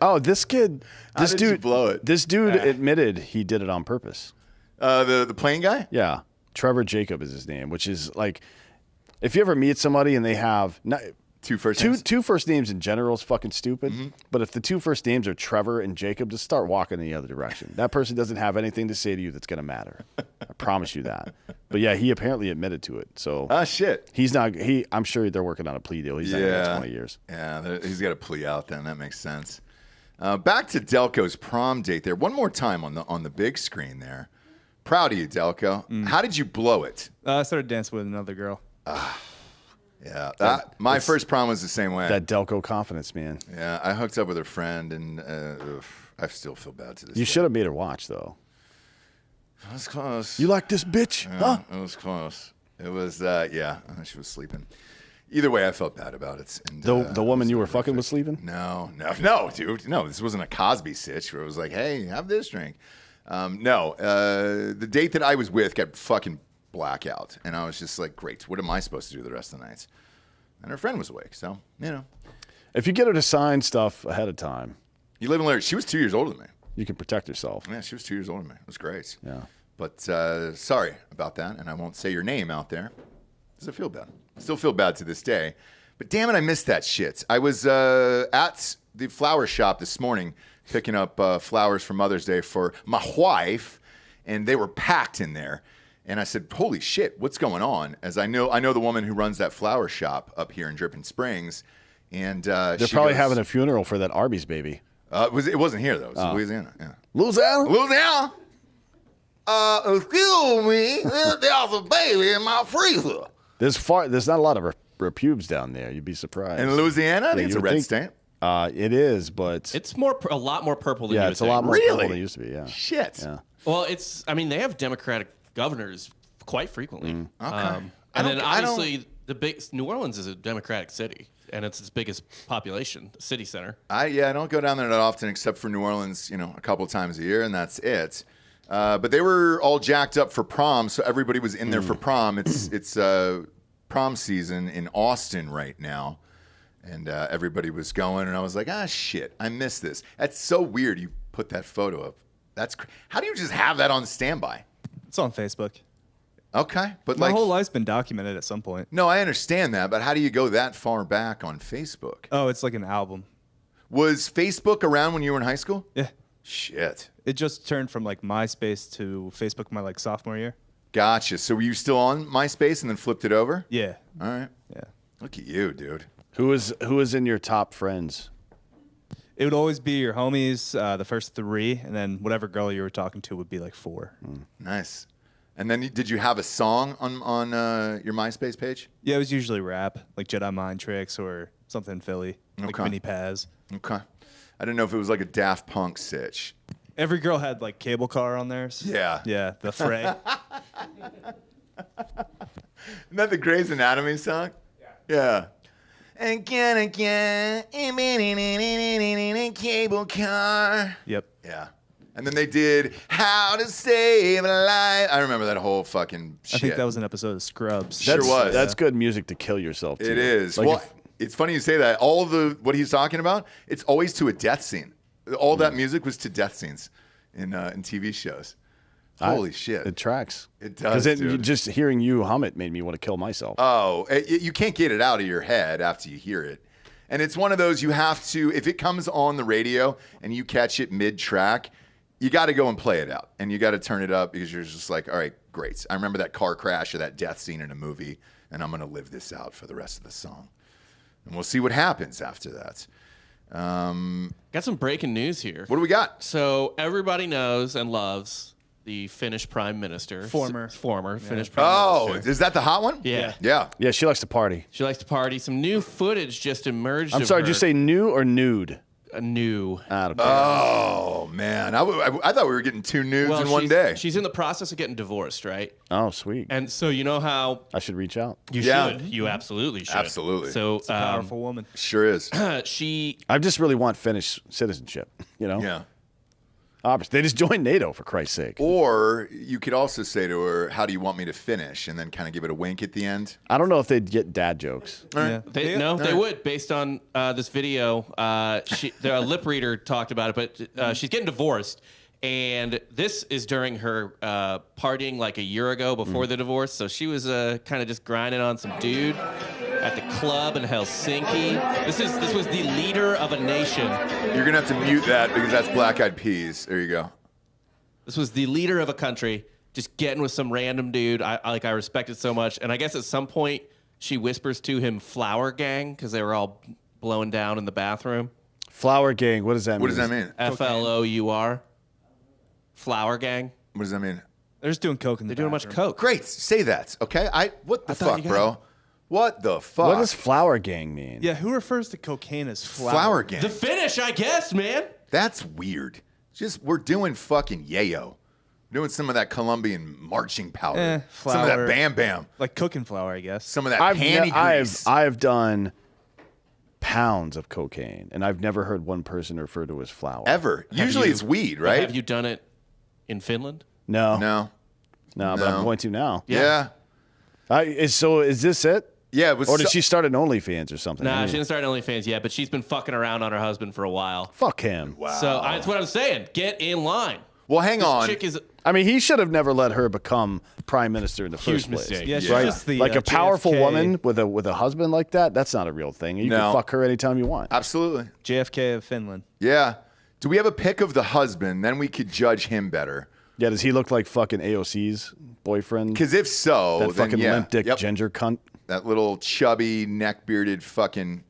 Oh, this kid, this did you dude, blow it? This dude admitted he did it on purpose. The plane guy? Yeah, Trevor Jacob is his name, which is like, if you ever meet somebody and they have Two first names? two first names in general is fucking stupid. But if the two first names are Trevor and Jacob, just start walking in the other direction. That person doesn't have anything to say to you that's going to matter. I promise you that. But yeah, he apparently admitted to it. So Ah, shit. he's not. I'm sure they're working on a plea deal. He's not going to get 20 years. Yeah, he's got to plea out then. That makes sense. Back to Delco's prom date there. One more time on the big screen there. Proud of you, Delco. How did you blow it? I started dancing with another girl. Yeah, my first prom was the same way. That Delco confidence, man. Yeah, I hooked up with her friend, and I still feel bad to this You day. should have made her watch though. It was close. You like this bitch? Huh? It was close. It was, yeah, she was sleeping. Either way, I felt bad about it. And, The woman it you were was fucking horrific. was sleeping? No, dude. No, this wasn't a Cosby sitch where it was like, hey, have this drink. No, the date that I was with got fucking blackout. And I was just like, great, what am I supposed to do the rest of the nights? And her friend was awake, so, you know. If you get her to sign stuff ahead of time, You live and learn. She was 2 years older than me. you can protect yourself. Yeah, she was 2 years older than me. It was great. Yeah. But sorry about that, and I won't say your name out there. Does it feel bad? I still feel bad to this day. But damn it, I missed that shit. I was at the flower shop this morning picking up flowers for Mother's Day for my wife, and they were packed in there. And I said, holy shit, what's going on? As I know the woman who runs that flower shop up here in Dripping Springs. And They're she probably goes, having a funeral for that Arbys baby. it wasn't here, though. It was Louisiana. Yeah. Louisiana? Louisiana. Excuse me, there's a baby in my freezer. There's not a lot of repubes down there. You'd be surprised. In Louisiana? I Yeah, think it's you a would red think- state. It is, but It's a lot more purple than you yeah, would it's a think. lot more Really? purple than it used to be. Yeah. Shit. Yeah. Well, they have Democratic governors quite frequently. Okay. And I then don't- I don't- obviously New Orleans is a Democratic city, and it's its biggest population, city center. I don't go down there that often except for New Orleans, a couple times a year, and that's it. But they were all jacked up for prom, so everybody was in there for prom. It's prom season in Austin right now, and everybody was going, and I was like, shit, I missed this. That's so weird. You put that photo up. How do you just have that on standby? It's on Facebook. Okay, but My like, whole life's been documented at some point. no, I understand that, but how do you go that far back on Facebook? Oh, it's like an album. Was Facebook around when you were in high school? Yeah. Shit. It just turned from like MySpace to Facebook my like sophomore year. Gotcha. So were you still on MySpace and then flipped it over? Yeah. All right. Yeah. Look at you, dude. Who is in your top friends? It would always be your homies, the first 3, and then whatever girl you were talking to would be like 4. Nice. And then did you have a song on your MySpace page? Yeah, it was usually rap, like Jedi Mind Tricks or something Philly, like Okay. Mini Paz. Okay. I didn't know if it was like a Daft Punk sitch. Every girl had like Cable Car on theirs. Yeah. Yeah, the Fray. Isn't that the Grey's Anatomy song? Yeah. Again, cable car. Yep. Yeah. And then they did How to Save a Life. I remember that whole fucking shit. I think that was an episode of Scrubs. Sure was. That's good music to kill yourself to. It is. Like Well, if- it's funny you say that. All of what he's talking about, it's always to a death scene. All that music was to death scenes in TV shows. Holy shit. it tracks. It does, Because dude. just hearing you hum it made me want to kill myself. Oh, you can't get it out of your head after you hear it. And it's one of those you have to, if it comes on the radio and you catch it mid-track, you got to go and play it out. And you got to turn it up because you're just like, all right, great. I remember that car crash or that death scene in a movie, and I'm going to live this out for the rest of the song. And we'll see what happens after that. Got some breaking news here. What do we got? So everybody knows and loves the Finnish prime minister. Former Finnish prime Oh, minister. is that the hot one? Yeah. Yeah. Yeah, she likes to party. She likes to party. Some new footage just emerged. I'm sorry, did you say new or nude? a new? I don't care. Oh, man. I thought we were getting 2 nudes in one day. She's in the process of getting divorced, right? Oh, sweet. And so you know how I should reach out. you Yeah. should. You absolutely should. Absolutely. So Powerful woman. Sure is. she I just really want Finnish citizenship, you know? Yeah. They just joined NATO, for Christ's sake. Or you could also say to her, how do you want me to finish? And then kind of give it a wink at the end. I don't know if they'd get dad jokes. Yeah. They would, based on this video. The lip reader talked about it, but she's getting divorced. And this is during her partying like a year ago before the divorce. So she was kind of just grinding on some dude at the club in Helsinki. This was the leader of a nation. You're going to have to mute that because that's Black Eyed Peas. There you go. This was the leader of a country just getting with some random dude. I respect it so much. And I guess at some point she whispers to him "flower gang" because they were all blowing down in the bathroom. Flower gang, what does that mean? What does that mean? FLOUR. Flower gang. What does that mean? They're just doing coke in the They're doing much bathroom. coke. Great. Say that, okay? What the thought fuck, you bro? What the fuck? What does flower gang mean? Yeah, who refers to cocaine as Flower gang? The Finnish, I guess, man. That's weird. We're doing fucking yayo. Doing some of that Colombian marching powder. Some of that flour. bam bam. Like cooking flour, I guess. Some of that panty grease. I've done pounds of cocaine, and I've never heard one person refer to it as flower. Ever. Usually it's weed, right? Have you done it in Finland? No. No. But No. I'm going to now. Yeah. So is this it? Yeah. It was Or did she start an OnlyFans or something? Nah, I mean, she didn't start OnlyFans yet, but she's been fucking around on her husband for a while. Fuck him. Wow. So that's what I'm saying. Get in line. Well, hang This on. chick is I mean, he should have never let her become prime minister in the Huge first place. mistake. Yeah, she's Right. just the Like a powerful JFK woman with a husband like that, that's not a real thing. You No. can fuck her anytime you want. Absolutely. JFK of Finland. Yeah. Do we have a pic of the husband? Then we could judge him better. Yeah, does he look like fucking AOC's boyfriend? Because if so, That then fucking yeah. limp dick Yep. ginger cunt. That little chubby, neck-bearded fucking...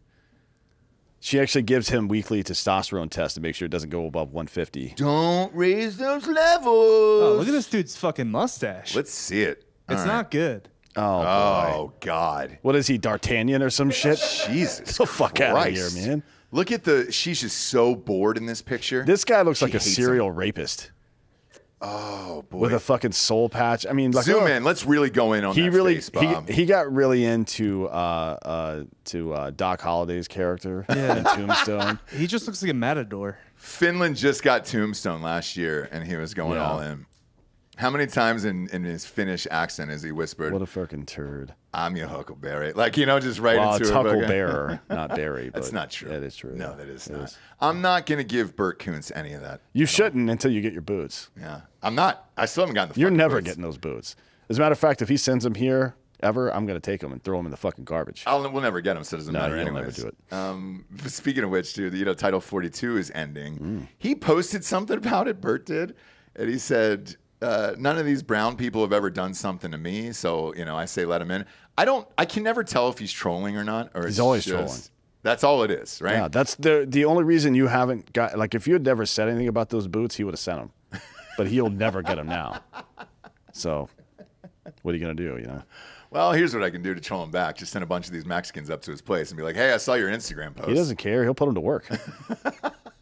She actually gives him weekly testosterone tests to make sure it doesn't go above 150. Don't raise those levels. Oh, look at this dude's fucking mustache. Let's see it. It's All right. not good. Oh, boy. Oh, God. What is he, D'Artagnan or some shit? Jesus the fuck out of here, Christ. man. Look at she's just so bored in this picture. This guy looks She like a hates serial him. rapist Oh, boy. with a fucking soul patch. I mean, like, Zoom in. Let's really go in on he that really face, Bob. he got really into Doc Holliday's character in Tombstone. He just looks like a matador. Finland just got Tombstone last year, and he was going Yeah. all in. How many times in his Finnish accent has he whispered, What a fucking turd. I'm your Huckleberry? Like, just right Well, into it's it. fucking- Hucklebearer, not Barry. That's but not true. That is true. No, that is It not. I'm not going to give Bert Koontz any of that. You shouldn't until you get your boots. Yeah. I'm not. I still haven't gotten the You're fucking never boots. getting those boots. As a matter of fact, if he sends them here ever, I'm going to take them and throw them in the fucking garbage. We'll never get them, so it doesn't No, matter you'll anyways. never do it. Speaking of which, dude, Title 42 is ending. Mm. He posted something about it, Bert did, and he said, none of these brown people have ever done something to me, so, I say let him in. I can never tell if he's trolling or not. Or He's it's always just- trolling. That's all it is, right? Yeah, that's the only reason you haven't got, like, if you had never said anything about those boots, he would have sent them. But he'll never get them now. So, what are you going to do, Well, here's what I can do to troll him back. Just send a bunch of these Mexicans up to his place and be like, hey, I saw your Instagram post. He doesn't care. He'll put them to work.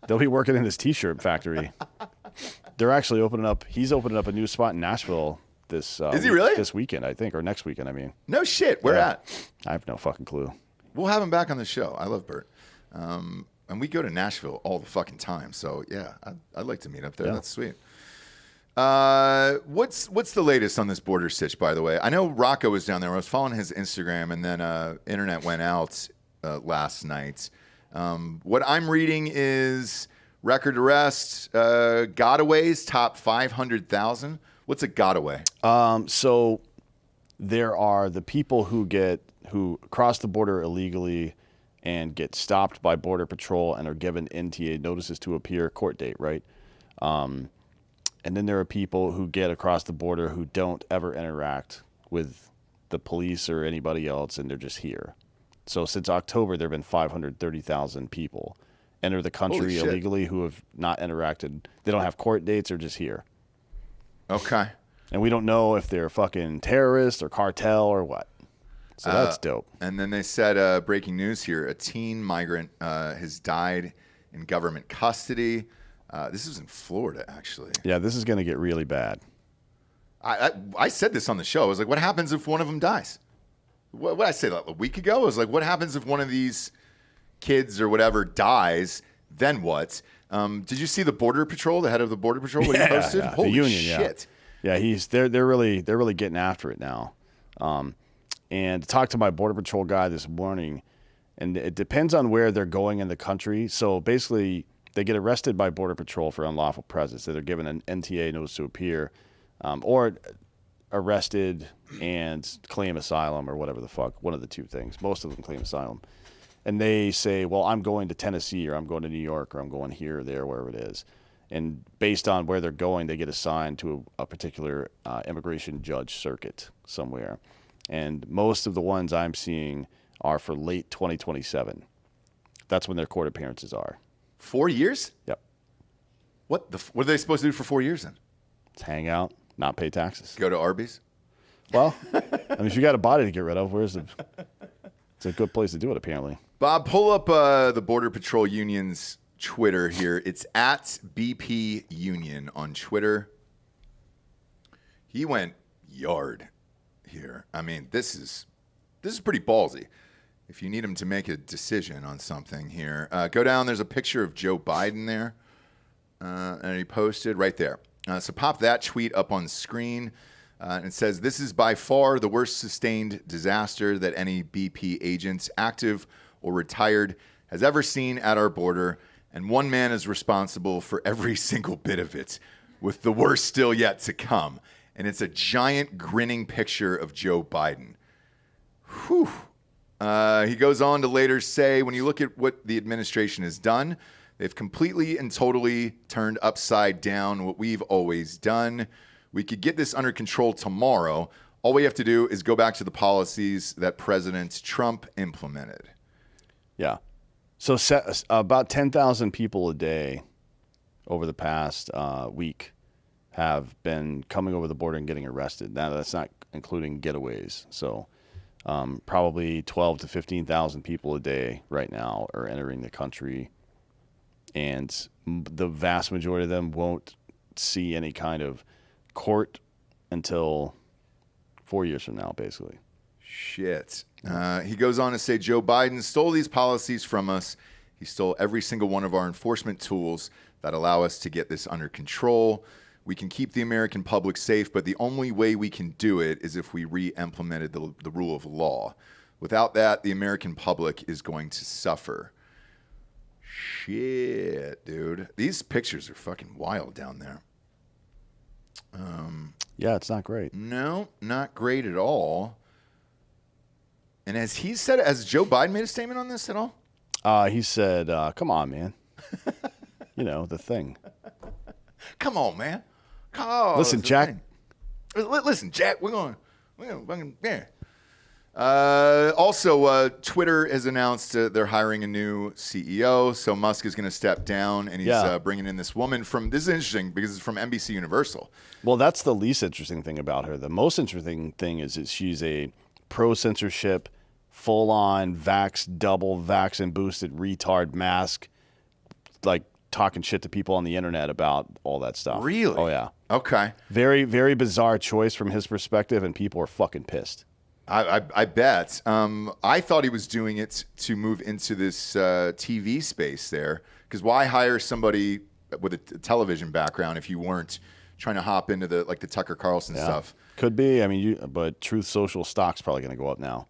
They'll be working in his T-shirt factory. They're actually he's opening up a new spot in Nashville this Is he really? this weekend, I think, or next weekend, I mean. No shit. Where Yeah. at? I have no fucking clue. We'll have him back on the show. I love Bert. And we go to Nashville all the fucking time. So, yeah, I'd like to meet up there. Yeah. That's sweet. What's the latest on this border sitch, by the way? I know Rocco was down there. I was following his Instagram, and then internet went out last night. What I'm reading is record arrest, gotaways top 500,000. What's a gotaway? So there are the people who cross the border illegally and get stopped by Border Patrol and are given NTA notices to appear, court date, right? And then there are people who get across the border who don't ever interact with the police or anybody else, and they're just here. So since October, there have been 530,000 people enter the country Holy shit. illegally who have not interacted. They don't have court dates or just here. Okay. And we don't know if they're fucking terrorists or cartel or what. So that's dope. And then they said, breaking news here, a teen migrant has died in government custody. This is in Florida, actually. Yeah, this is going to get really bad. I said this on the show. I was like, what happens if one of them dies? What did I say that a week ago? I was like, what happens if one of these kids or whatever dies? Then what? Did you see the Border Patrol, the head of the Border Patrol, what he posted? Yeah. Holy the union, shit. Yeah, they're really getting after it now. And talked to my Border Patrol guy this morning, and it depends on where they're going in the country. So basically, they get arrested by Border Patrol for unlawful presence. So they're given an NTA, notice to appear, or arrested and claim asylum or whatever the fuck, one of the two things. Most of them claim asylum. And they say, well, I'm going to Tennessee, or I'm going to New York, or I'm going here or there, wherever it is. And based on where they're going, they get assigned to a particular immigration judge circuit somewhere. And most of the ones I'm seeing are for late 2027. That's when their court appearances are. 4 years? Yep. What are they supposed to do for 4 years then? Let's hang out, not pay taxes. Go to Arbys? Well, I mean, if you got a body to get rid of, it's a good place to do it, apparently. Bob, pull up the Border Patrol Union's Twitter here. It's at BP Union on Twitter. He went yard here. I mean, this is pretty ballsy. If you need him to make a decision on something here, go down. There's a picture of Joe Biden there, and he posted right there. So pop that tweet up on screen. And it says, this is by far the worst sustained disaster that any BP agent, active or retired, has ever seen at our border. And one man is responsible for every single bit of it, with the worst still yet to come. And it's a giant grinning picture of Joe Biden. Whew. He goes on to later say, when you look at what the administration has done, they've completely and totally turned upside down what we've always done. We could get this under control tomorrow. All we have to do is go back to the policies that President Trump implemented. Yeah. So about 10,000 people a day over the past week have been coming over the border and getting arrested. Now, that's not including getaways. So probably 12 to 15,000 people a day right now are entering the country. And the vast majority of them won't see any kind of court until 4 years from now, basically. Shit. He goes on to say, Joe Biden stole these policies from us. He stole every single one of our enforcement tools that allow us to get this under control. We can keep the American public safe, but the only way we can do it is if we re-implemented the rule of law. Without that, the American public is going to suffer. Shit, dude. These pictures are fucking wild down there. Yeah, it's not great. No, not great at all. And has Joe Biden made a statement on this at all? He said, come on, man. You know, the thing. Come on, man. Come on. Listen, Jack. Listen, Jack, we're going, yeah. Also, Twitter has announced they're hiring a new CEO. So Musk is going to step down, and he's bringing in this woman this is interesting because it's from NBC Universal. Well, that's the least interesting thing about her. The most interesting thing is that she's a pro-censorship, full-on double vax and boosted retard mask, like talking shit to people on the internet about all that stuff. Really? Oh, yeah. Okay. Very, very bizarre choice from his perspective, and people are fucking pissed. I bet. I thought he was doing it to move into this TV space there, because why hire somebody with a television background if you weren't trying to hop into the Tucker Carlson stuff? Could be. I mean, but Truth Social stock's probably going to go up now.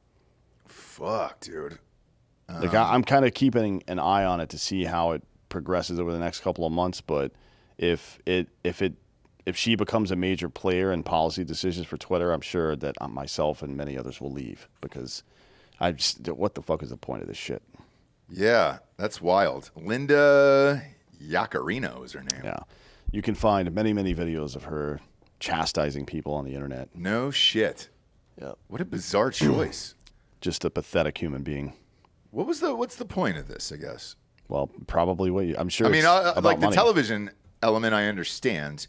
Fuck, dude. I'm kind of keeping an eye on it to see how it progresses over the next couple of months. But if she becomes a major player in policy decisions for Twitter, I'm sure that myself and many others will leave, because what the fuck is the point of this shit? Yeah, that's wild. Linda Yaccarino is her name. Yeah. You can find many, many videos of her chastising people on the internet. No shit. Yeah. What a bizarre choice. Just a pathetic human being. What's the point of this, I guess? Well, probably I'm sure. I mean, about like money. the television element, I understand,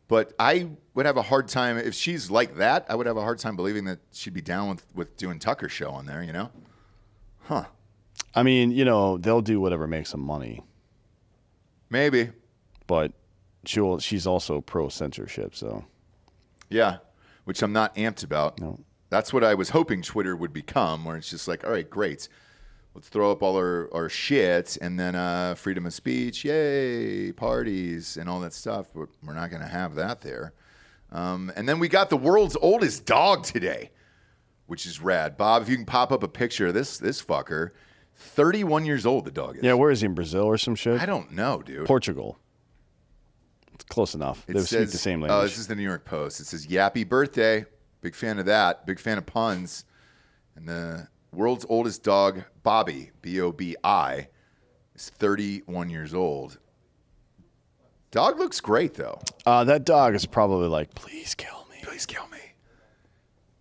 But I would have a hard time if she's like that. I would have a hard time believing that she'd be down with doing Tucker's show on there. You know? Huh? I mean, you know, they'll do whatever makes them money. Maybe. But she's also pro censorship, so. Yeah, which I'm not amped about. No. That's what I was hoping Twitter would become, where it's just like, all right, great. Let's throw up all our shit, and then freedom of speech, yay, parties, and all that stuff. But we're not going to have that there. And then we got the world's oldest dog today, which is rad. Bob, if you can pop up a picture of this fucker, 31 years old, the dog is. Yeah, where is he, in Brazil or some shit? I don't know, dude. Portugal. It's close enough. They speak the same language. Oh, this is the New York Post. It says, Yappy birthday. Big fan of that. Big fan of puns. And the world's oldest dog, Bobby, B-O-B-I, is 31 years old. Dog looks great, though. That dog is probably like, please kill me. Please kill me.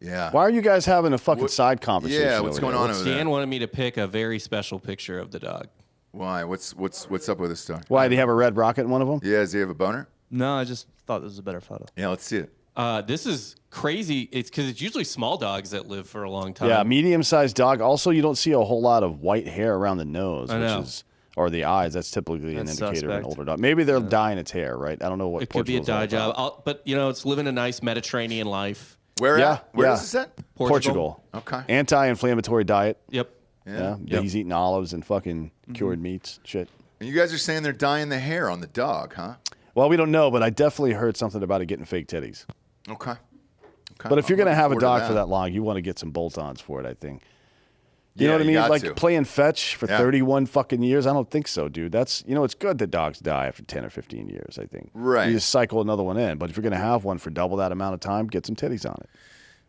Yeah. Why are you guys having a fucking side conversation? Yeah, what's going on over there? Dan wanted me to pick a very special picture of the dog. Why? What's up with this dog? Why, did he have a red rocket in one of them? Yeah, does he have a boner? No, I just thought this was a better photo. Yeah, let's see it. This is crazy. It's because it's usually small dogs that live for a long time. Yeah, medium-sized dog. Also, you don't see a whole lot of white hair around the nose, or the eyes. That's typically an indicator of an older dog. Maybe they're dyeing its hair, right? I don't know what. It could be a Portugal's dye all about. job. But, you know, it's living a nice Mediterranean life. Where Yeah, at? Where yeah. is this at? Portugal. Okay. Anti-inflammatory diet. Yep. Yeah. He's eating olives and fucking cured meats. Shit. And you guys are saying they're dyeing the hair on the dog, huh? Well, we don't know, but I definitely heard something about it getting fake titties. Okay. But if you're going to have a dog for that that long, you want to get some bolt-ons for it, I think. You Yeah, know what I mean? got Like to. playing fetch for 31 fucking years? I don't think so, dude. That's, you know, it's good that dogs die after 10 or 15 years, I think. Right. You just cycle another one in. But if you're going to have one for double that amount of time, get some titties on it.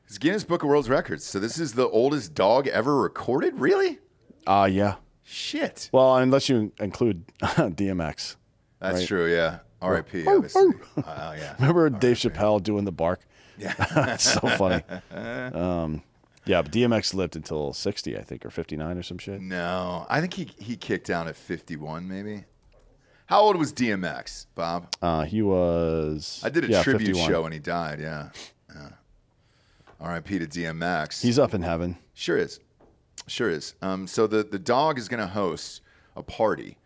It's Guinness Book of World Records. So this is the oldest dog ever recorded? Really? Yeah. Shit. Well, unless you include DMX. That's right? true, yeah. R.I.P., obviously. Yeah. Remember Dave Chappelle doing the bark? Yeah. That's so funny. Yeah, but DMX lived until 60, I think, or 59 or some shit. No. I think he kicked down at 51, maybe. How old was DMX, Bob? He was... I did a tribute 51. show when he died, yeah. R.I.P. to DMX. He's up in heaven. Sure is. Sure is. So the dog is going to host a party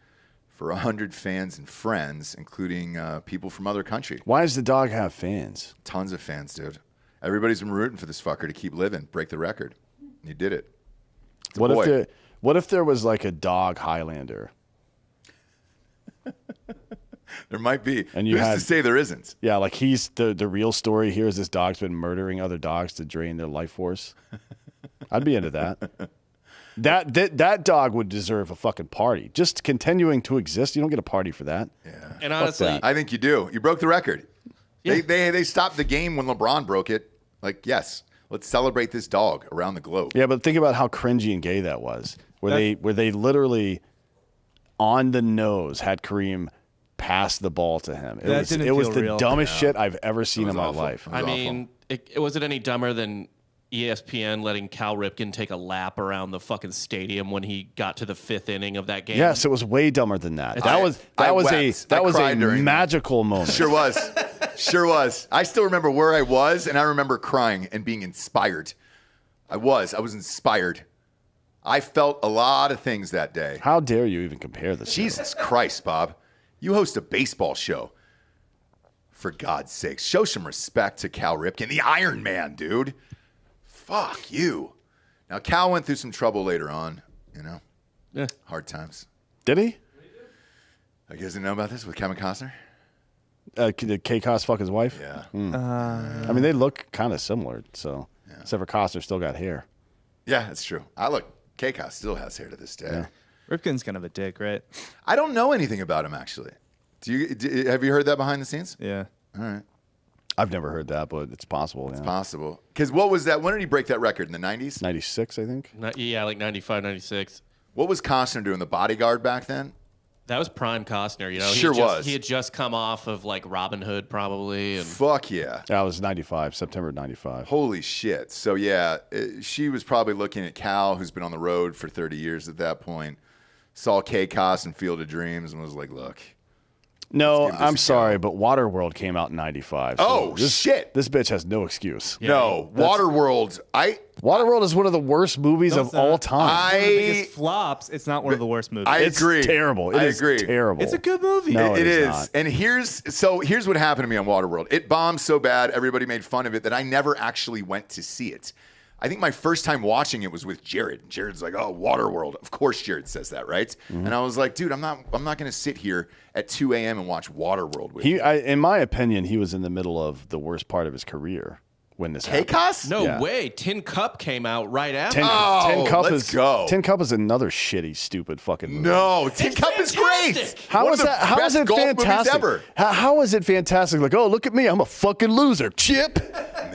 for 100 fans and friends, including people from other countries. Why does the dog have fans? Tons of fans, dude. Everybody's been rooting for this fucker to keep living, break the record. He did it. It's a boy. What if there was like a dog Highlander? There might be. And you Who's had- to say there isn't? Yeah, like he's the real story here is this dog's been murdering other dogs to drain their life force. I'd be into that. That dog would deserve a fucking party. Just continuing to exist, you don't get a party for that. Yeah. And honestly, that. I think you do. You broke the record. Yeah. They stopped the game when LeBron broke it. Like, yes, let's celebrate this dog around the globe. Yeah, but think about how cringy and gay that was. Where they literally on the nose had Kareem pass the ball to him. It was feel the real. dumbest shit I've ever seen was in my awful. life. I mean, it wasn't any dumber than ESPN letting Cal Ripken take a lap around the fucking stadium when he got to the 5th inning of that game. Yes, it was way dumber than that. I That was wept. I a cried during that. magical moment. Sure was. Sure was. I still remember where I was, and I remember crying and being inspired. I was inspired. I felt a lot of things that day. How dare you even compare this? Jesus Christ, Bob. You host a baseball show. For God's sakes, show some respect to Cal Ripken, the Iron Man, dude. Fuck you. Now, Cal went through some trouble later on, you know. Yeah. Hard times. Did he? You guys didn't know about this with Kevin Costner? Did K-Cos fuck his wife? Yeah. I mean, they look kind of similar. So, except for Costner still got hair. Yeah, that's true. K-Cos still has hair to this day. Yeah. Ripken's kind of a dick, right? I don't know anything about him, actually. Have you heard that behind the scenes? Yeah. All right. I've never heard that, but it's possible. It's yeah. possible. Because what was that? When did he break that record? In the 90s? 96, I think. Yeah, like 95, 96. What was Costner doing? The Bodyguard back then? That was prime Costner, you know. Sure was. He had just come off of like Robin Hood, probably, and Fuck yeah. That was 95, September 95. Holy shit. So, yeah, she was probably looking at Cal, who's been on the road for 30 years at that point, saw K-Cos and Field of Dreams and was like, look. No, Let's give this I'm a sorry, go. but Waterworld came out in 95. Oh, shit. This bitch has no excuse. No, Waterworld. Waterworld is one of the worst movies No, of it's not. all time. One of the biggest flops. It's not one of the worst movies. I It's agree. terrible. I It is agree. terrible. It's a good movie. No, It is. not. And here's what happened to me on Waterworld. It bombed so bad, everybody made fun of it, that I never actually went to see it. I think my first time watching it was with Jared. Jared's like, "Oh, Waterworld." Of course Jared says that, right? Mm-hmm. And I was like, "Dude, I'm not going to sit here at 2 a.m. and watch Waterworld with you." In my opinion, he was in the middle of the worst part of his career when this happened. KCOS? No Yeah. way. Tin Cup came out right after. Oh, let's go. Tin Cup is another shitty, stupid fucking movie. No, Tin It's Cup is great. fantastic. How One is of the that? How is best it golf movies fantastic? ever. How is it fantastic? Like, oh, look at me, I'm a fucking loser. Chip.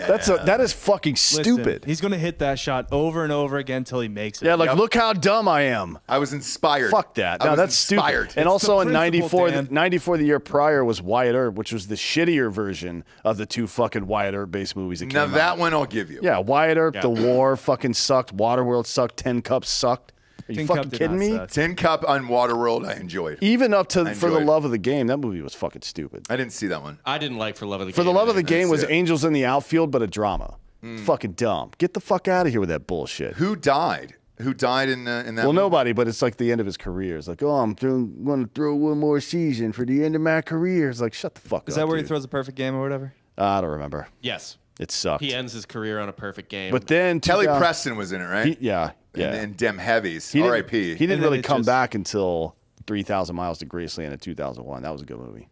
That is fucking Listen, stupid. he's gonna hit that shot over and over again until he makes it. Yeah, like Yep. look how dumb I am. I was inspired. Fuck that. I No, was that's inspired. stupid. And It's also the in principle, 94, Dan. 94, the year prior was Wyatt Earp, which was the shittier version of the two fucking Wyatt Earp based movies that Now came that out. one I'll give you. Yeah, Wyatt Earp, The War fucking sucked. Waterworld sucked. Tin Cup sucked. Are you Tin Cup fucking did kidding not me? suck. Tin Cup on Waterworld, I enjoyed. Even up to I For the enjoyed it. Love of the Game, that movie was fucking stupid. I didn't see that one. I didn't like For Love of the Game. For the Love of the Game was it. Angels in the Outfield, but a drama. Fucking dumb. Get the fuck out of here with that bullshit. Who died? Who died in that? Well, movie? nobody, but it's like the end of his career. It's like, oh, I'm going to throw one more season for the end of my career. It's like, shut the fuck up. Is that where he dude. throws a perfect game or whatever? I don't remember. Yes. It sucked. He ends his career on a perfect game. But then Kelly 2000 Preston was in it, right? Yeah. And Dem Heavies. He didn't- R.I.P. He didn't And then really it come just- back until 3,000 Miles to Graceland in 2001. That was a good movie.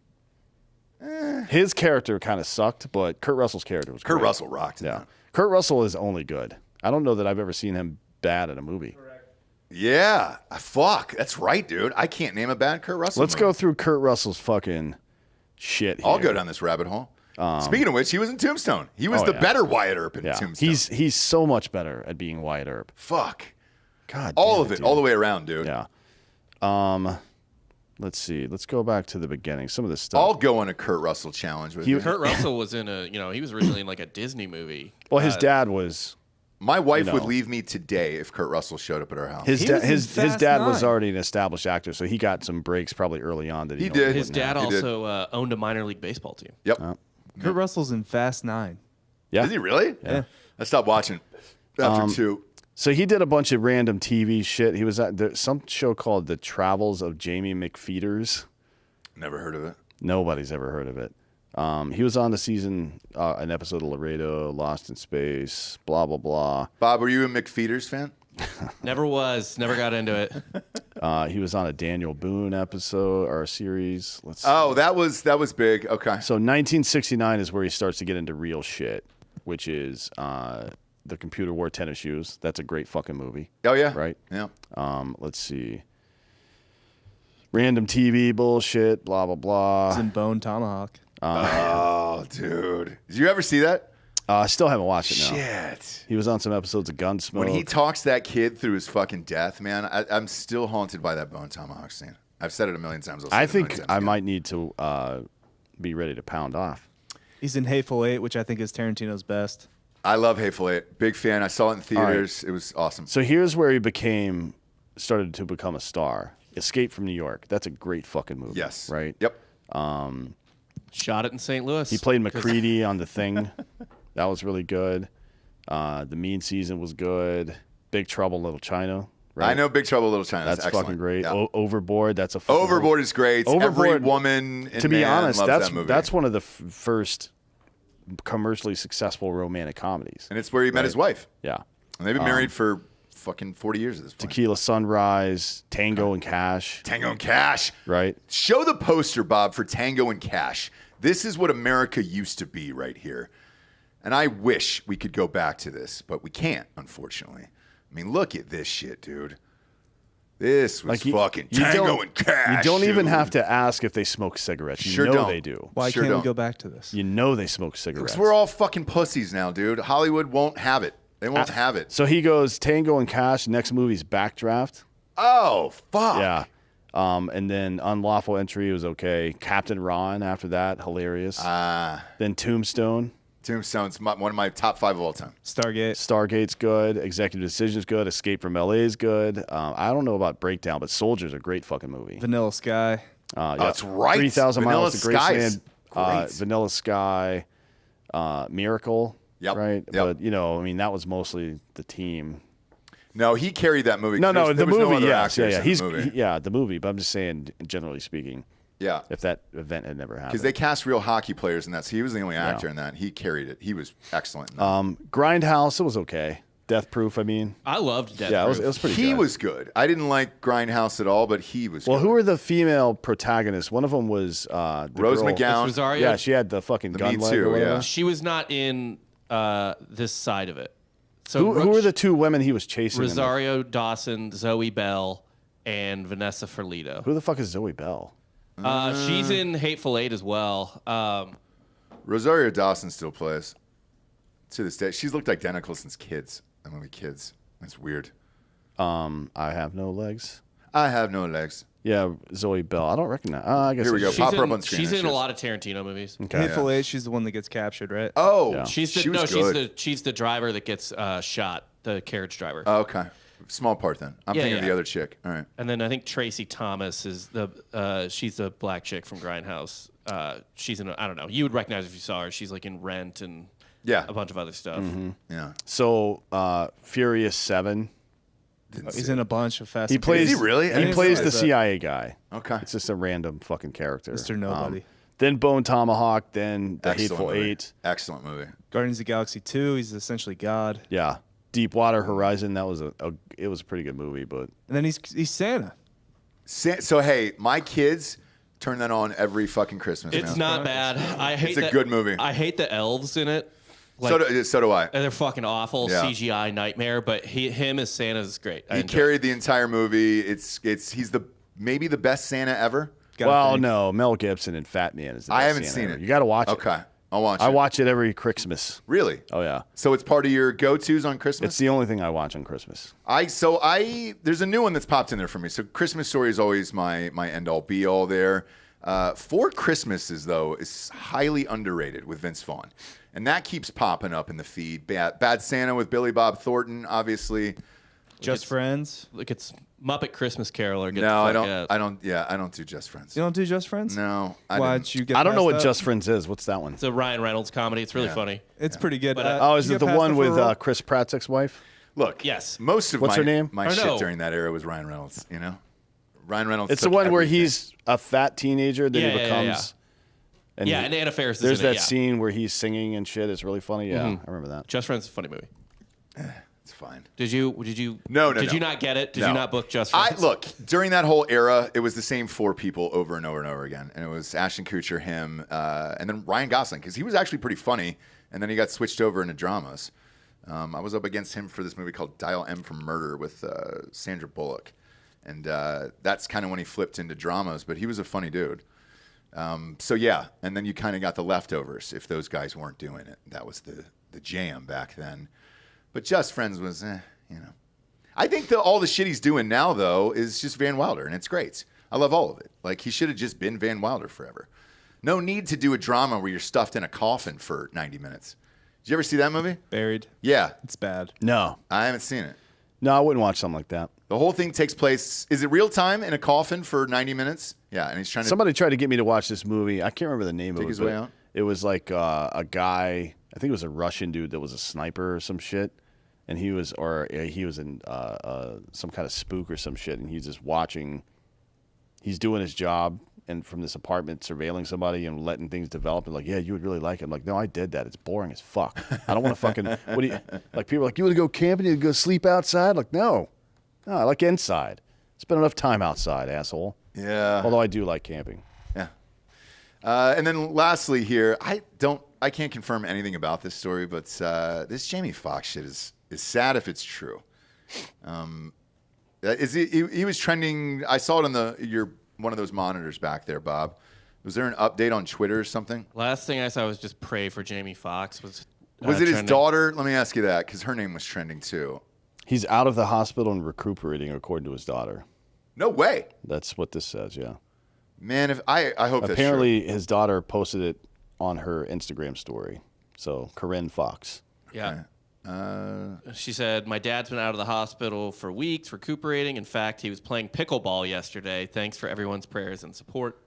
His character kind of sucked, but Kurt Russell's character was Kurt great. Russell rocked. in Yeah. that. Kurt Russell is only good. I don't know that I've ever seen him bad in a movie. Yeah. Fuck. That's right, dude. I can't name a bad Kurt Russell. Let's movie. go through Kurt Russell's fucking shit here. I'll go down this rabbit hole. Speaking of which, he was in Tombstone. He was Oh, the yeah. better Wyatt Earp in Yeah. Tombstone. He's so much better at being Wyatt Earp. Fuck. God All damn of it, dude. all the way around, dude. Yeah. Let's see. Let's go back to the beginning. Some of this stuff. I'll go on a Kurt Russell challenge with you. Kurt Russell was in he was originally in like a Disney movie. Well, his dad was My wife would know. leave me today if Kurt Russell showed up at our house. his He dad. was in His Fast dad was 9. already an established actor, so he got some breaks probably early on. That he He normally did. His wouldn't have. dad He did. also owned a minor league baseball team. Yep. Kurt Russell's in Fast 9. Yeah. Is he really? Yeah. I stopped watching after 2. So he did a bunch of random TV shit. He was at some show called The Travels of Jamie McFeeters. Never heard of it. Nobody's ever heard of it. He was on the season, an episode of Laredo, Lost in Space, blah, blah, blah. Bob, were you a McFeeters fan? Never got into it. He was on a Daniel Boone episode or series. Let's see. Oh, that was big. Okay. So 1969 is where he starts to get into real shit, which is The Computer Wore Tennis Shoes. That's a great fucking movie. Oh yeah. Right? Yeah. Let's see. Random TV bullshit, blah, blah, blah. He's in Bone Tomahawk. Oh, dude. Did you ever see that? I still haven't watched it now. Shit. He was on some episodes of Gunsmoke. When he talks that kid through his fucking death, man, I'm still haunted by that Bone Tomahawk scene. I've said it a million times. I'll say I it a million think times I again. might need to be ready to pound off. He's in Hateful Eight, which I think is Tarantino's best. I love Hateful Eight. Big fan. I saw it in theaters. It was awesome. So here's where he started to become a star. Escape from New York. That's a great fucking movie. Yes. Right? Yep. Shot it in St. Louis. He played McCready on The Thing. That was really good. The Mean Season was good. Big Trouble in Little China. Right? I know Big Trouble in Little China. That's excellent. fucking great. Yeah. Overboard. That's a fucking Overboard is great. Every Overboard, woman and to be man honest, loves that movie. that's one of the first commercially successful romantic comedies. And it's where he met his wife. Yeah. And they've been married for fucking 40 years at this point. Tequila Sunrise, Tango and Cash. Tango and Cash. Right? Show the poster, Bob, for Tango and Cash. This is what America used to be right here. And I wish we could go back to this, but we can't, unfortunately. I mean, look at this shit, dude. This was fucking Tango and Cash. You don't even dude. have to ask if they smoke cigarettes. You Sure know don't. they do. Why Sure can't don't. we go back to this? You know they smoke cigarettes. Because we're all fucking pussies now, dude. Hollywood won't have it. They won't have it. So he goes Tango and Cash. Next movie's Backdraft. Oh, fuck. Yeah. And then Unlawful Entry was okay. Captain Ron after that, hilarious. Then Tombstone. Tombstone's one of my top 5 of all time. Stargate. Stargate's good. Executive Decision's good. Escape from LA is good. I don't know about Breakdown, but Soldier's a great fucking movie. Vanilla Sky. That's right. 3,000 Vanilla Miles to Sky is Graceland. great. Vanilla Sky, Miracle. Yep. Right. Yep. But I mean, that was mostly the team. No, he carried that movie. No, There the was movie. no other Yes, actors yeah. in He's the movie. the movie. But I'm just saying, generally speaking, Yeah. if that event had never happened. Because they cast real hockey players in that. So he was the only actor in that. He carried it. He was excellent. Grindhouse, it was okay. Death Proof, I mean. I loved Death Yeah, it Proof. was pretty good. He was good. I didn't like Grindhouse at all, but he was Well, good. who were the female protagonists? One of them was the Rose girl- McGowan. Rosario. Yeah, she had the fucking gun Me leg Too, or whatever. yeah. She was not in this side of it. So Who were the two women he was chasing? in the- Rosario Dawson, Zoe Bell, and Vanessa Ferlito. Who the fuck is Zoe Bell? She's in Hateful Eight as well. Rosario Dawson still plays to this day. She's looked identical since Kids. I'm only Kids. That's weird. I have no legs. I have no legs. Yeah, Zoe Bell. I don't recognize. I guess Here we go. it's- Pop her up on screen. She's There in she a is. lot of Tarantino movies. Okay. Hateful Eight, she's the one that gets captured, right? Oh, Yeah. She's she was good. she's the driver that gets shot, the carriage driver. Oh, okay. Small part then. I'm Yeah, thinking of yeah. the other chick. All right. And then I think Tracy Thomas is she's the black chick from Grindhouse. She's in I don't know. You would recognize if you saw her. She's like in Rent and Yeah. a bunch of other stuff. Yeah. So, Furious 7. He's in a bunch of Fast. He and plays. Is he really? I He didn't plays realize the that. CIA guy. Okay. It's just a random fucking character. Mr. Nobody. Then Bone Tomahawk. Then the Excellent Hateful movie. Eight. Excellent movie. Guardians of the Galaxy 2, he's essentially God. Yeah. Deepwater Horizon. That was it was a pretty good movie, but And then he's Santa. So hey, my kids turn that on every fucking Christmas. It's man. not bad. I hate a that- good movie. I hate the elves in it. So do I. And they're fucking awful. Yeah. CGI nightmare. But him as Santa is great. I He enjoy it. carried the entire movie. He's maybe the best Santa ever. well, no, Mel Gibson and Fat Man is. The I best haven't Santa seen ever. it. You got to watch it. Okay, I'll watch it. I watch it every Christmas. Really? Oh yeah, So it's part of your go-tos on Christmas? it's the only thing I watch on Christmas. There's a new one that's popped in there for me. So Christmas Story is always my end all be all there. Four Christmases though is highly underrated with Vince Vaughn, and that keeps popping up in the feed. Bad Santa with Billy Bob Thornton, obviously. Just Friends. Look, it's Muppet Christmas Carol or get No, the I fuck don't. out. I don't. Yeah, I don't do Just Friends. You don't do Just Friends? No, Why'd didn't. you get I don't know past what that? Just Friends is. What's that one? It's a Ryan Reynolds comedy. It's really funny. It's pretty good. But, Oh, is you it get the past one for a with role? Chris Pratt's ex-wife? Look, Yes. most of What's her name? my I shit know. during that era was Ryan Reynolds. You know, Ryan Reynolds. It's the took one where everything. he's a fat teenager that Yeah, he yeah, becomes. And Yeah, he- and Anna Faris is there's in it, that yeah. scene where he's singing and shit. It's really funny. Yeah, I remember that. Just Friends is a funny movie. It's fine. Did you? No, Did no. you not get it? Did No. you not book Just Friends? Look, during that whole era, it was the same four people over and over and over again, and it was Ashton Kutcher, him, and then Ryan Gosling, because he was actually pretty funny, and then he got switched over into dramas. I was up against him for this movie called Dial M for Murder with Sandra Bullock, and that's kind of when he flipped into dramas. But he was a funny dude. So yeah, and then you kind of got the leftovers if those guys weren't doing it. That was the jam back then. But Just Friends was, you know. I think all the shit he's doing now, though, is just Van Wilder, and it's great. I love all of it. Like, he should have just been Van Wilder forever. No need to do a drama where you're stuffed in a coffin for 90 minutes. Did you ever see that movie? Buried. Yeah. It's bad. No, I haven't seen it. no, I wouldn't watch something like that. The whole thing takes place, is it real time in a coffin for 90 minutes? Yeah, and he's trying to... Somebody tried to get me to watch this movie. I can't remember the name of Take it. his but way out? It was like a guy. I think it was a Russian dude that was a sniper or some shit, and he was in some kind of spook or some shit, and he's just watching. He's doing his job and from this apartment surveilling somebody and letting things develop. And like, yeah, you would really like it. I'm like, no, I did that. It's boring as fuck. I don't want to fucking. What do you like? People are like, you want to go camping? You go sleep outside? Like, no, I like inside. Spend enough time outside, asshole. Yeah. Although I do like camping. Yeah. And then lastly here, I can't confirm anything about this story, but this Jamie Foxx shit is sad if it's true. He was trending. I saw it on one of those monitors back there, Bob. Was there an update on Twitter or something? Last thing I saw was just pray for Jamie Foxx. Was Was it his trending. daughter? Let me ask you that, because her name was trending too. He's out of the hospital and recuperating, according to his daughter. No way, That's what this says, yeah. man. If I hope that's true. Apparently, his daughter posted it on her Instagram story. So, Corinne Fox. Yeah. Okay. She said, my dad's been out of the hospital for weeks, recuperating. In fact, he was playing pickleball yesterday. Thanks for everyone's prayers and support.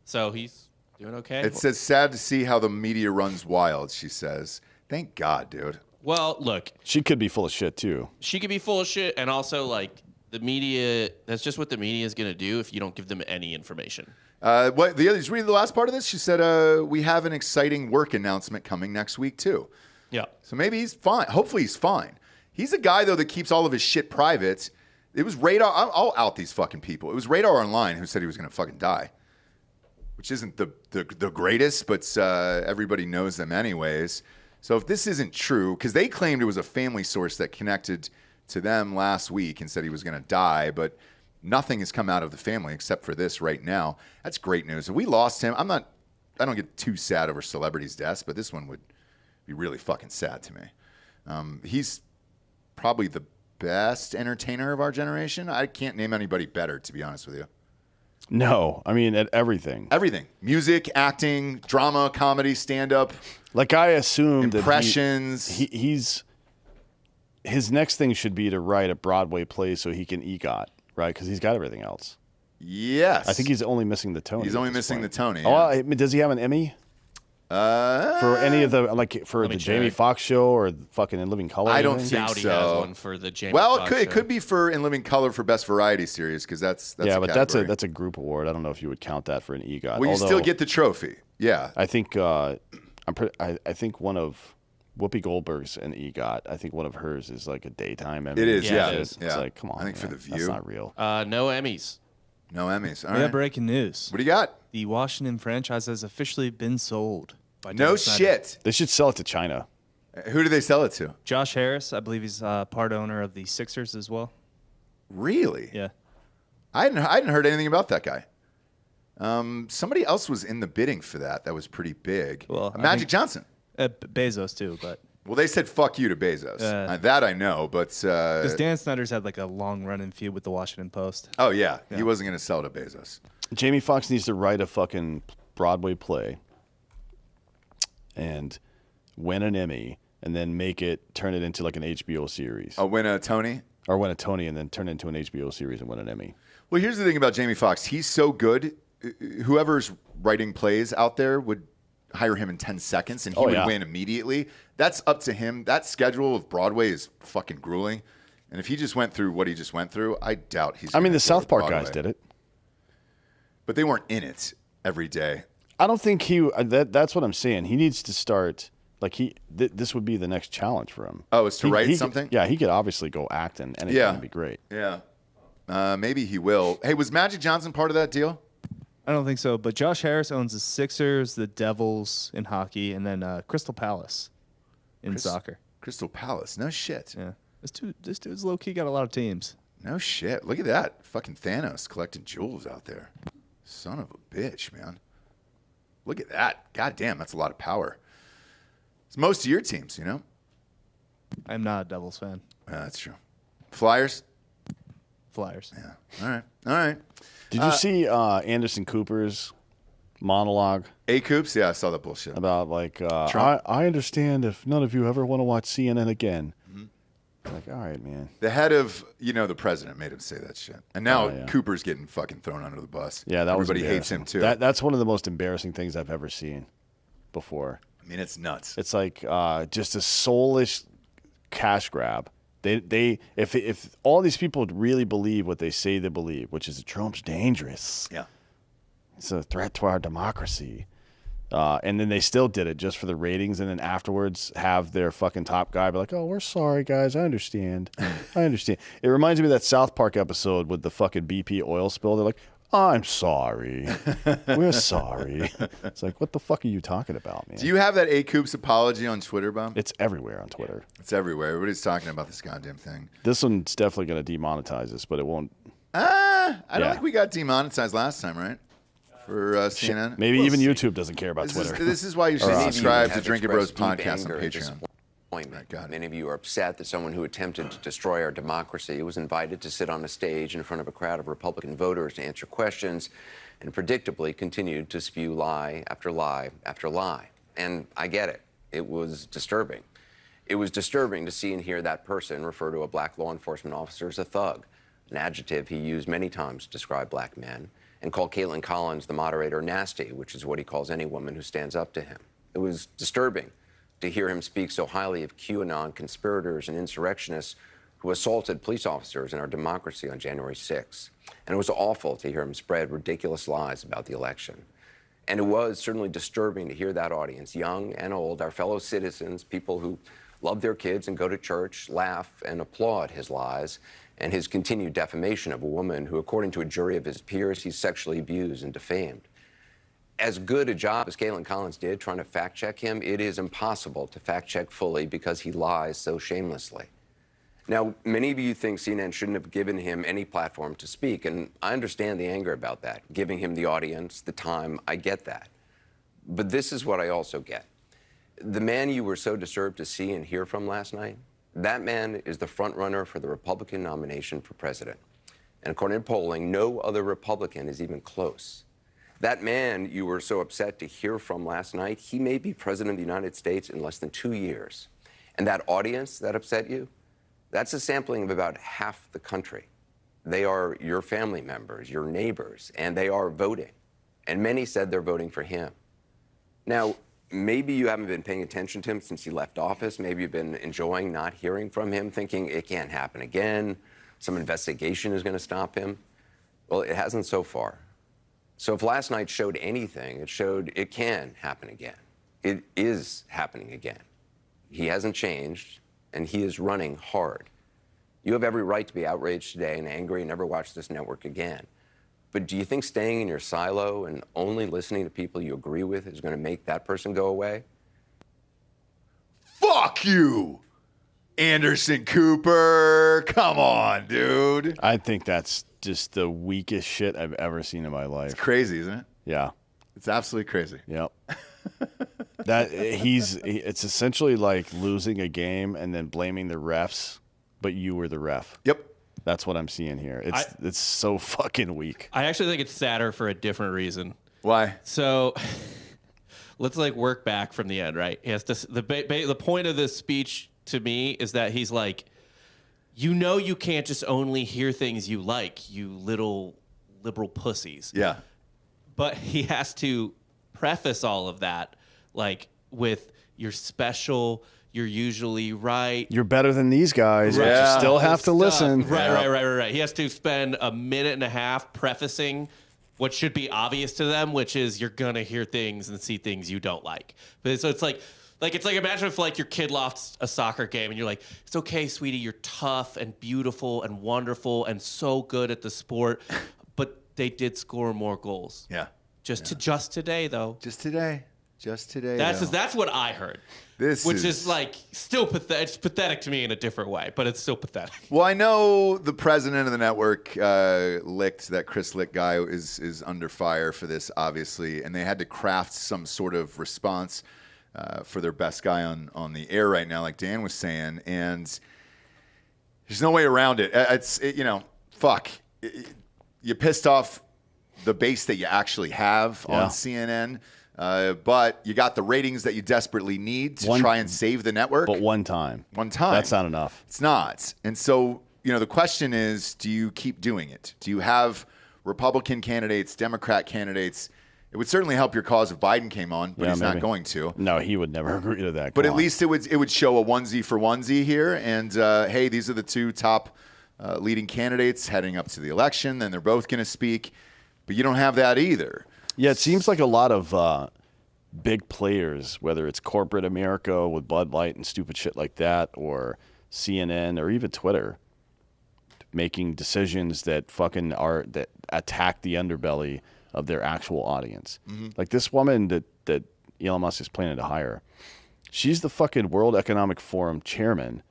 So he's doing okay. It says, sad to see how the media runs wild, she says. Thank God, dude. Well, look. She could be full of shit, too. She could be full of shit, and also, like, the media, that's just what the media is going to do if you don't give them any information. Just read the last part of this. She said, we have an exciting work announcement coming next week, too. Yeah. So maybe he's fine. Hopefully he's fine. He's a guy, though, that keeps all of his shit private. It was Radar. I'll out these fucking people. It was Radar Online who said he was going to fucking die, which isn't the greatest, but everybody knows them anyways. So if this isn't true, because they claimed it was a family source that connected to them last week and said he was going to die, but nothing has come out of the family except for this right now. That's great news. If we lost him, I don't get too sad over celebrities' deaths, but this one would be really fucking sad to me. He's probably the best entertainer of our generation. I can't name anybody better, to be honest with you. No, I mean, at everything. Everything. Music, acting, drama, comedy, stand-up. Like, I assumed impressions. that his next thing should be to write a Broadway play so he can EGOT, right? Because he's got everything else. Yes. I think he's only missing the Tony. He's only missing the Tony. Yeah. Oh, does he have an Emmy? For any of the, like, for the Jamie Foxx show or fucking In Living Color? I don't think so. He has one for the Jamie Well, Foxx it could be for In Living Color for Best Variety Series, because that's yeah, a but category. that's a group award. I don't know if you would count that for an EGOT. Well, you still get the trophy. Yeah. I think I think one of Whoopi Goldberg's an EGOT. I think one of hers is like a daytime Emmy. It is, yeah. It's like, come on, I think for The View. That's not real. No Emmys. No Emmys. All We right. have breaking news. What do you got? The Washington franchise has officially been sold. By No Dan Snyder. shit. They should sell it to China. Who do they sell it to? Josh Harris, I believe he's part owner of the Sixers as well. Really? Yeah. I hadn't heard anything about that guy. Somebody else was in the bidding for that. That was pretty big. Well, Magic Johnson. Bezos too, but Well, they said fuck you to Bezos. That I know, but because Dan Snyder's had like a long running feud with the Washington Post. oh yeah, he wasn't going to sell to Bezos. Jamie Foxx needs to write a fucking Broadway play and win an Emmy and then turn it into like an HBO series. Oh, win a Tony? Or win a Tony and then turn it into an HBO series and win an Emmy. Well, here's the thing about Jamie Foxx. He's so good. Whoever's writing plays out there would hire him in 10 seconds and he would win immediately. That's up to him. That schedule of Broadway is fucking grueling. And if he just went through what he just went through, I doubt he's the South Park Broadway. guys did it. But they weren't in it every day. I don't think that's what I'm saying. He needs to start, like, this would be the next challenge for him. Oh, it's to write something? He could obviously go act in anything. Yeah. It'd be great. Yeah. Maybe he will. Hey, was Magic Johnson part of that deal? I don't think so, but Josh Harris owns the Sixers, the Devils in hockey, and then Crystal Palace in soccer. Crystal Palace. No shit. Yeah, this dude's low key got a lot of teams. No shit. Look at that. Fucking Thanos collecting jewels out there. Son of a bitch, man. Look at that. God damn, that's a lot of power. It's most of your teams, you know? I'm not a Devils fan. Yeah, that's true. Flyers? Flyers. Yeah. All right. Did you see Anderson Cooper's monologue A-Coops? Yeah, I saw that bullshit. about, like, Trump? I understand if none of you ever want to watch CNN again. Like, all right, man. The head of, the president made him say that shit. And now yeah. Cooper's getting fucking thrown under the bus. Yeah, that Everybody was hates him, too. That's one of the most embarrassing things I've ever seen before. I mean, it's nuts. It's like just a soulless cash grab. If all these people really believe what they say they believe, which is that Trump's dangerous, Yeah. it's a threat to our democracy, and then they still did it just for the ratings, and then afterwards have their fucking top guy be like, "Oh, we're sorry, guys. I understand. I understand." It reminds me of that South Park episode with the fucking BP oil spill. They're like, "I'm sorry. We're sorry." It's like, what the fuck are you talking about, man? Do you have that A-Coops apology on Twitter, Bob? It's everywhere on Twitter. It's everywhere. Everybody's talking about this goddamn thing. This one's definitely going to demonetize us, but it won't. I don't Yeah. think we got demonetized last time, right? For CNN. Maybe even YouTube doesn't care about This Twitter. is why you should Many of you subscribe to have Drinkin' Bros expressed deep podcast on anger and Patreon. disappointment. God. Many of you are upset that someone who attempted to destroy our democracy was invited to sit on a stage in front of a crowd of Republican voters to answer questions and predictably continued to spew lie after lie after lie. And I get it. It was disturbing. It was disturbing to see and hear that person refer to a black law enforcement officer as a thug, an adjective he used many times to describe black men, and call Caitlin Collins, the moderator, nasty, which is what he calls any woman who stands up to him. It was disturbing to hear him speak so highly of QAnon conspirators and insurrectionists who assaulted police officers in our democracy on January 6th. And it was awful to hear him spread ridiculous lies about the election. And it was certainly disturbing to hear that audience, young and old, our fellow citizens, people who love their kids and go to church, laugh and applaud his lies and his continued defamation of a woman who, according to a jury of his peers, he's sexually abused and defamed. As good a job as Caitlin Collins did trying to fact-check him, it is impossible to fact-check fully because he lies so shamelessly. Now, many of you think CNN shouldn't have given him any platform to speak, and I understand the anger about that, giving him the audience, the time, I get that. But this is what I also get. The man you were so disturbed to see and hear from last night, that man is the front runner for the Republican nomination for president. And according to polling, no other Republican is even close. That man you were so upset to hear from last night, he may be president of the United States in less than 2 years. And that audience that upset you, that's a sampling of about half the country. They are your family members, your neighbors, and they are voting. And many said they're voting for him. Now, maybe you haven't been paying attention to him since he left office. Maybe you've been enjoying not hearing from him, thinking it can't happen again. Some investigation is going to stop him. Well, it hasn't so far. So if last night showed anything, it showed it can happen again. It is happening again. He hasn't changed, and he is running hard. You have every right to be outraged today and angry and never watch this network again. But do you think staying in your silo and only listening to people you agree with is going to make that person go away? Fuck you, Anderson Cooper. Come on, dude. I think that's just the weakest shit I've ever seen in my life. It's crazy, isn't it? Yeah. It's absolutely crazy. Yep. It's essentially like losing a game and then blaming the refs, but you were the ref. Yep. That's what I'm seeing here. It's so fucking weak. I actually think it's sadder for a different reason. Why? So let's like work back from the end, right? He has to. The point of this speech to me is that he's like, you know, you can't just only hear things you like, you little liberal pussies. Yeah. But he has to preface all of that like with you're special, you're usually right. You're better than these guys, but you still have to listen. Right. He has to spend a minute and a half prefacing what should be obvious to them, which is you're going to hear things and see things you don't like. But so it's like imagine if like your kid lost a soccer game and you're like, it's okay, sweetie, you're tough and beautiful and wonderful and so good at the sport, but they did score more goals. Yeah. Just today, though. Just today. That's what I heard. Which is like still pathetic. It's pathetic to me in a different way, but it's still pathetic. Well, I know the president of the network, that Chris Lick guy is under fire for this, obviously, and they had to craft some sort of response for their best guy on the air right now, like Dan was saying, and there's no way around it. You pissed off the base that you actually have on CNN. But you got the ratings that you desperately need to try and save the network. But one time. That's not enough. It's not. And so, the question is, do you keep doing it? Do you have Republican candidates, Democrat candidates? It would certainly help your cause if Biden came on, but he's not going to. No, he would never agree to that. But at least it would show a onesie for onesie here. And, hey, these are the two top leading candidates heading up to the election. Then they're both going to speak. But you don't have that either. Yeah, it seems like a lot of big players, whether it's corporate America with Bud Light and stupid shit like that, or CNN, or even Twitter, making decisions that that attack the underbelly of their actual audience. Mm-hmm. Like this woman that Elon Musk is planning to hire, she's the fucking World Economic Forum chairman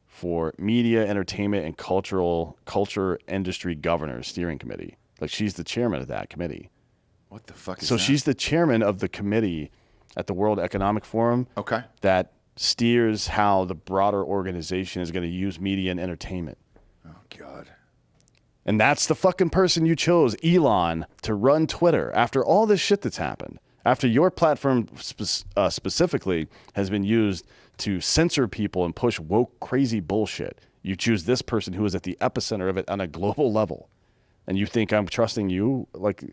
for Media, Entertainment, and Culture Industry Governors Steering Committee. Like she's the chairman of that committee. What the fuck is that? So she's the chairman of the committee at the World Economic Forum that steers how the broader organization is going to use media and entertainment. Oh, God. And that's the fucking person you chose, Elon, to run Twitter after all this shit that's happened. After your platform specifically has been used to censor people and push woke, crazy bullshit. You choose this person who is at the epicenter of it on a global level. And you think I'm trusting you? Like,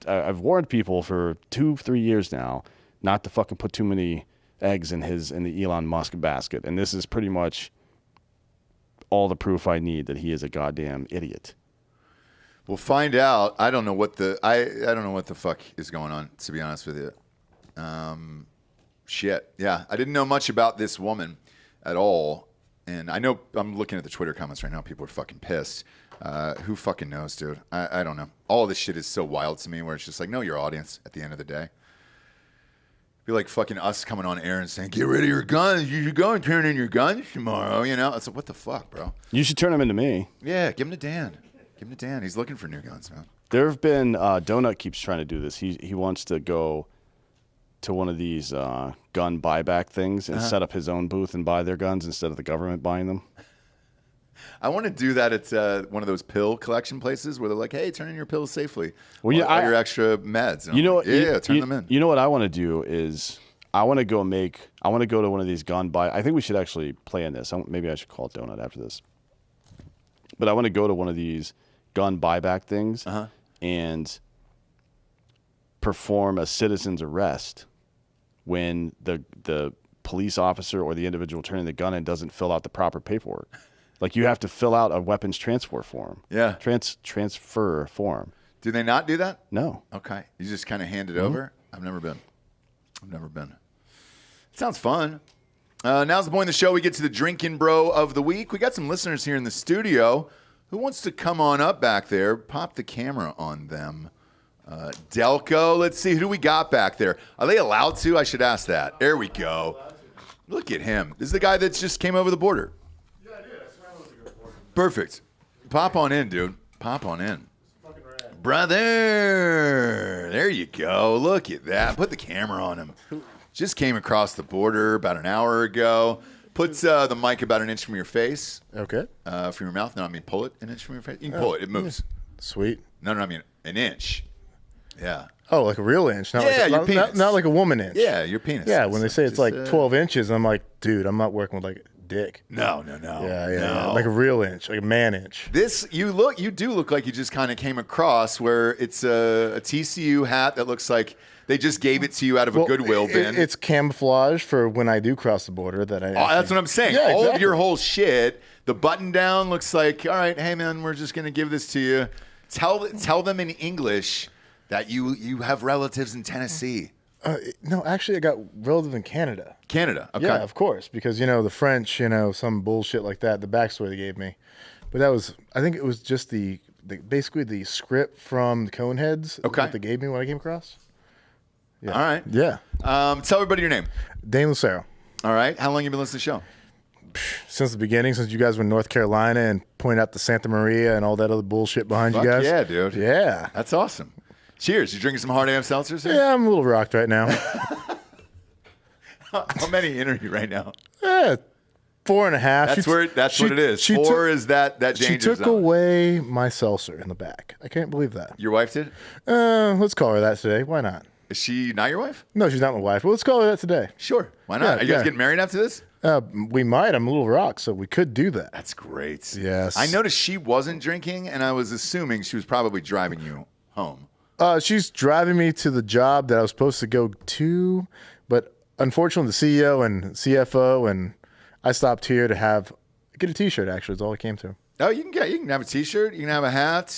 I've warned people for 2-3 years now not to fucking put too many eggs in the Elon Musk basket. And this is pretty much all the proof I need that he is a goddamn idiot. We'll find out. I don't know what the don't know what the fuck is going on, to be honest with you. Shit. Yeah, I didn't know much about this woman at all. And I know I'm looking at the Twitter comments right now. People are fucking pissed. Who fucking knows, dude? I don't know. All this shit is so wild to me where it's just like, know your audience at the end of the day. Be like fucking us coming on air and saying, get rid of your guns. You should go and turn in your guns tomorrow. You know? It's like, what the fuck, bro? You should turn them into me. Yeah, give him to Dan. Give him to Dan. He's looking for new guns, man. There have been, Donut keeps trying to do this. He wants to go to one of these gun buyback things and set up his own booth and buy their guns instead of the government buying them. I want to do that at one of those pill collection places where they're like, hey, turn in your pills safely. Well, all your extra meds. And you know, like, turn them in. You know what I want to do is I want to go to one of these gun buy. I think we should actually plan this. Maybe I should call Donut after this. But I want to go to one of these gun buyback things and perform a citizen's arrest when the police officer or the individual turning the gun in doesn't fill out the proper paperwork. Like, you have to fill out a weapons transfer form. Yeah. Transfer form. Do they not do that? No. Okay. You just kind of hand it over? I've never been. It sounds fun. Now's the point of the show. We get to the Drinkin' Bro of the week. We got some listeners here in the studio. Who wants to come on up back there? Pop the camera on them. Delco, let's see. Who do we got back there? Are they allowed to? I should ask that. There we go. Look at him. This is the guy that just came over the border. Yeah, I did. I swear I was a good border. Perfect. Pop on in, dude. Pop on in. Brother. There you go. Look at that. Put the camera on him. Just came across the border about an hour ago. Put the mic about an inch from your face. Okay. From your mouth. No, I mean pull it an inch from your face. You can pull it. It moves. Sweet. No, I mean an inch. Yeah. Oh, like a real inch. Not Yeah, like your penis. not like a woman inch. Yeah, your penis. Yeah, when they say it's Just, like 12 inches, I'm like, dude, I'm not working with like a dick. No. Yeah. Like a real inch, like a man inch. This you do look like you just kind of came across where it's a TCU hat that looks like they just gave it to you out of a Goodwill bin. It's camouflage for when I do cross the border. That's what I'm saying. Yeah, all exactly. of your whole shit. The button down looks like, all right, hey man, we're just gonna give this to you. Tell them in English that you have relatives in Tennessee. No, actually, I got relatives in Canada. Canada, okay. Yeah, of course, because the French, some bullshit like that. The backstory they gave me, but I think it was just basically the script from the Coneheads. Okay. That they gave me when I came across. Yeah. All right. Yeah. Tell everybody your name. Dane Lucero. All right. How long you been listening to the show? Since the beginning, since you guys were in North Carolina and pointed out the Santa Maria and all that other bullshit behind Fuck you guys. yeah, dude. Yeah. That's awesome. Cheers. You drinking some hard AM seltzers here? Yeah, I'm a little rocked right now. How many in are you right now? 4.5. That's what it is. Four is that danger She took zone. away my seltzer in the back. I can't believe that. Your wife did? Let's call her that today. Why not? Is she not your wife? No, she's not my wife. But let's call her that today. Sure. Why not? Yeah, Are you guys yeah. getting married after this? We might. I'm a little rocked, so we could do that. That's great. Yes. I noticed she wasn't drinking, and I was assuming she was probably driving you home. She's driving me to the job that I was supposed to go to, but unfortunately, the CEO and CFO and I stopped here to get a T-shirt. Actually, is all I came to. Oh, you can have a T-shirt, you can have a hat,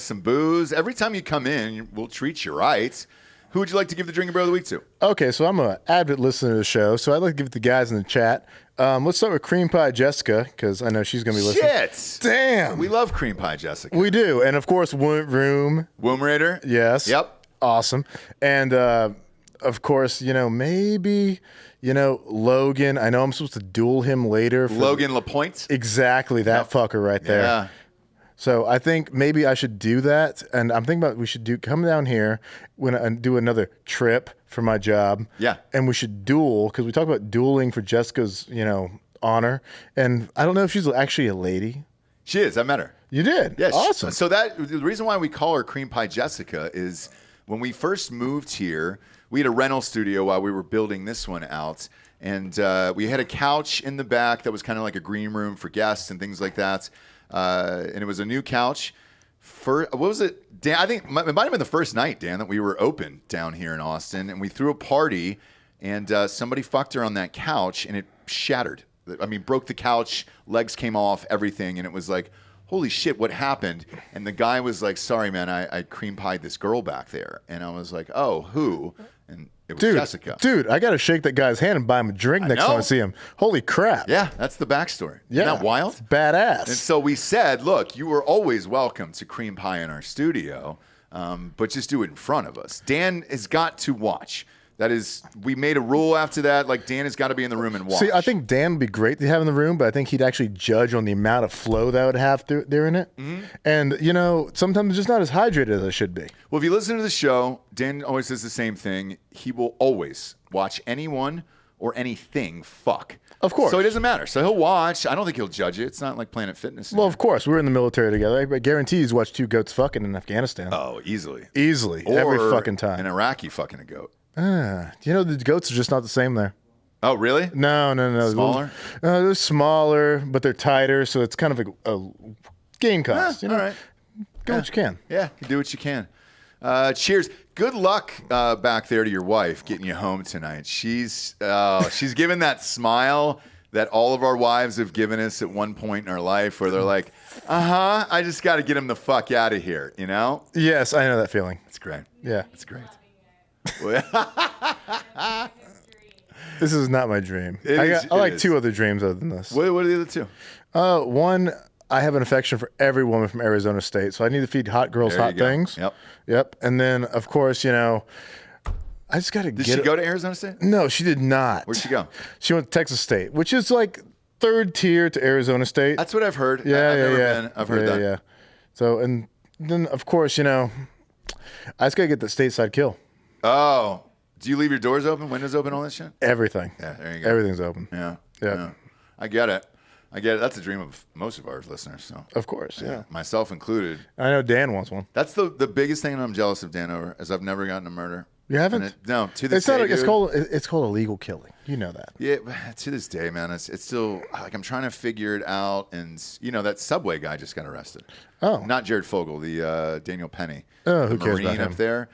some booze. Every time you come in, we'll treat you right. Who would you like to give the Drinkin' Bro of the Week to? Okay, so I'm an avid listener to the show, so I'd like to give it to the guys in the chat. Let's start with Cream Pie Jessica, because I know she's going to be listening. Shit! Damn! We love Cream Pie Jessica. We do. And, of course, Womb Raider? Yes. Yep. Awesome. And, of course, maybe, Logan. I know I'm supposed to duel him later. Logan LaPointe? Exactly, that fucker right there. Yeah. So I think maybe I should do that. And I'm thinking about we should come down here and do another trip for my job. Yeah. And we should duel, because we talked about dueling for Jessica's, honor. And I don't know if she's actually a lady. She is. I met her. You did? Yes. Awesome. So the reason why we call her Cream Pie Jessica is when we first moved here, we had a rental studio while we were building this one out. And we had a couch in the back that was kind of like a green room for guests and things like that. And it was a new couch. What was it, Dan? I think it might have been the first night, Dan, that we were open down here in Austin. And we threw a party, and somebody fucked her on that couch, and it shattered. I mean, broke the couch, legs came off, everything. And it was like, holy shit, what happened? And the guy was like, sorry, man, I cream pied this girl back there. And I was like, oh, who? And it was Jessica. Dude, I got to shake that guy's hand and buy him a drink next time I see him. Holy crap. Yeah, that's the backstory. Yeah. Isn't that wild? It's badass. And so we said, look, you are always welcome to cream pie in our studio, but just do it in front of us. Dan has got to watch. That is, we made a rule after that. Like, Dan has got to be in the room and watch. See, I think Dan would be great to have in the room, but I think he'd actually judge on the amount of flow that I would have during it. Mm-hmm. And, you know, sometimes it's just not as hydrated as I should be. Well, if you listen to the show, Dan always says the same thing. He will always watch anyone or anything fuck. Of course. So it doesn't matter. So he'll watch. I don't think he'll judge it. It's not like Planet Fitness. Well, of course. We were in the military together. I guarantee he's watched 2 goats fucking in Afghanistan. Oh, easily. Easily. Or every fucking time. An Iraqi fucking a goat. You know, the goats are just not the same there. Oh, really? No. Smaller? They're smaller, but they're tighter, so it's kind of a gain cost. You know? All right. Do what you can. Yeah, you do what you can. Cheers. Good luck back there to your wife getting you home tonight. She's given that smile that all of our wives have given us at one point in our life where they're like, I just got to get him the fuck out of here, you know? Yes, I know that feeling. It's great. Yeah. It's great. This is not my dream. I like 2 other dreams other than this. What are the other 2? One, I have an affection for every woman from Arizona State, so I need to feed hot girls hot things. Yep. And then, of course, you know, I just got to get. Did she go to Arizona State? No, she did not. Where'd she go? She went to Texas State, which is like 3rd tier to Arizona State. That's what I've heard. I've never been. I've heard that. Yeah. So, and then, of course, you know, I just got to get the stateside kill. Oh, do you leave your doors open, windows open, all that shit? Everything. Yeah, there you go. Everything's open. Yeah. I get it. That's a dream of most of our listeners. So of course, yeah. Myself included. I know Dan wants one. That's the biggest thing that I'm jealous of Dan over, is I've never gotten a murder. You haven't? No, to this day, it's called illegal killing. You know that. Yeah, to this day, man, it's still like I'm trying to figure it out. And you know, that Subway guy just got arrested. Oh, not Jared Fogle, the Daniel Penny. Oh, who cares about him? Up there,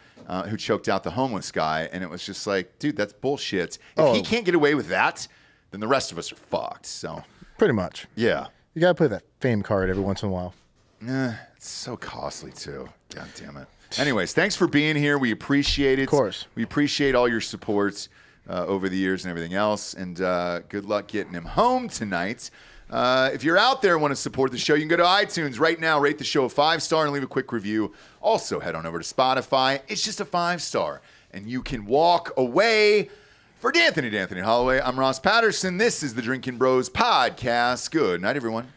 who choked out the homeless guy, and it was just like, dude, that's bullshit. If he can't get away with that, then the rest of us are fucked. So pretty much. Yeah. You gotta play that fame card every once in a while. It's so costly too. God damn it. Anyways, thanks for being here. We appreciate it. Of course. We appreciate all your support over the years and everything else. And good luck getting him home tonight. If you're out there and want to support the show, you can go to iTunes right now, rate the show a 5-star, and leave a quick review. Also, head on over to Spotify. It's just a 5-star. And you can walk away. For D'Anthony Holloway, I'm Ross Patterson. This is the Drinkin' Bros podcast. Good night, everyone.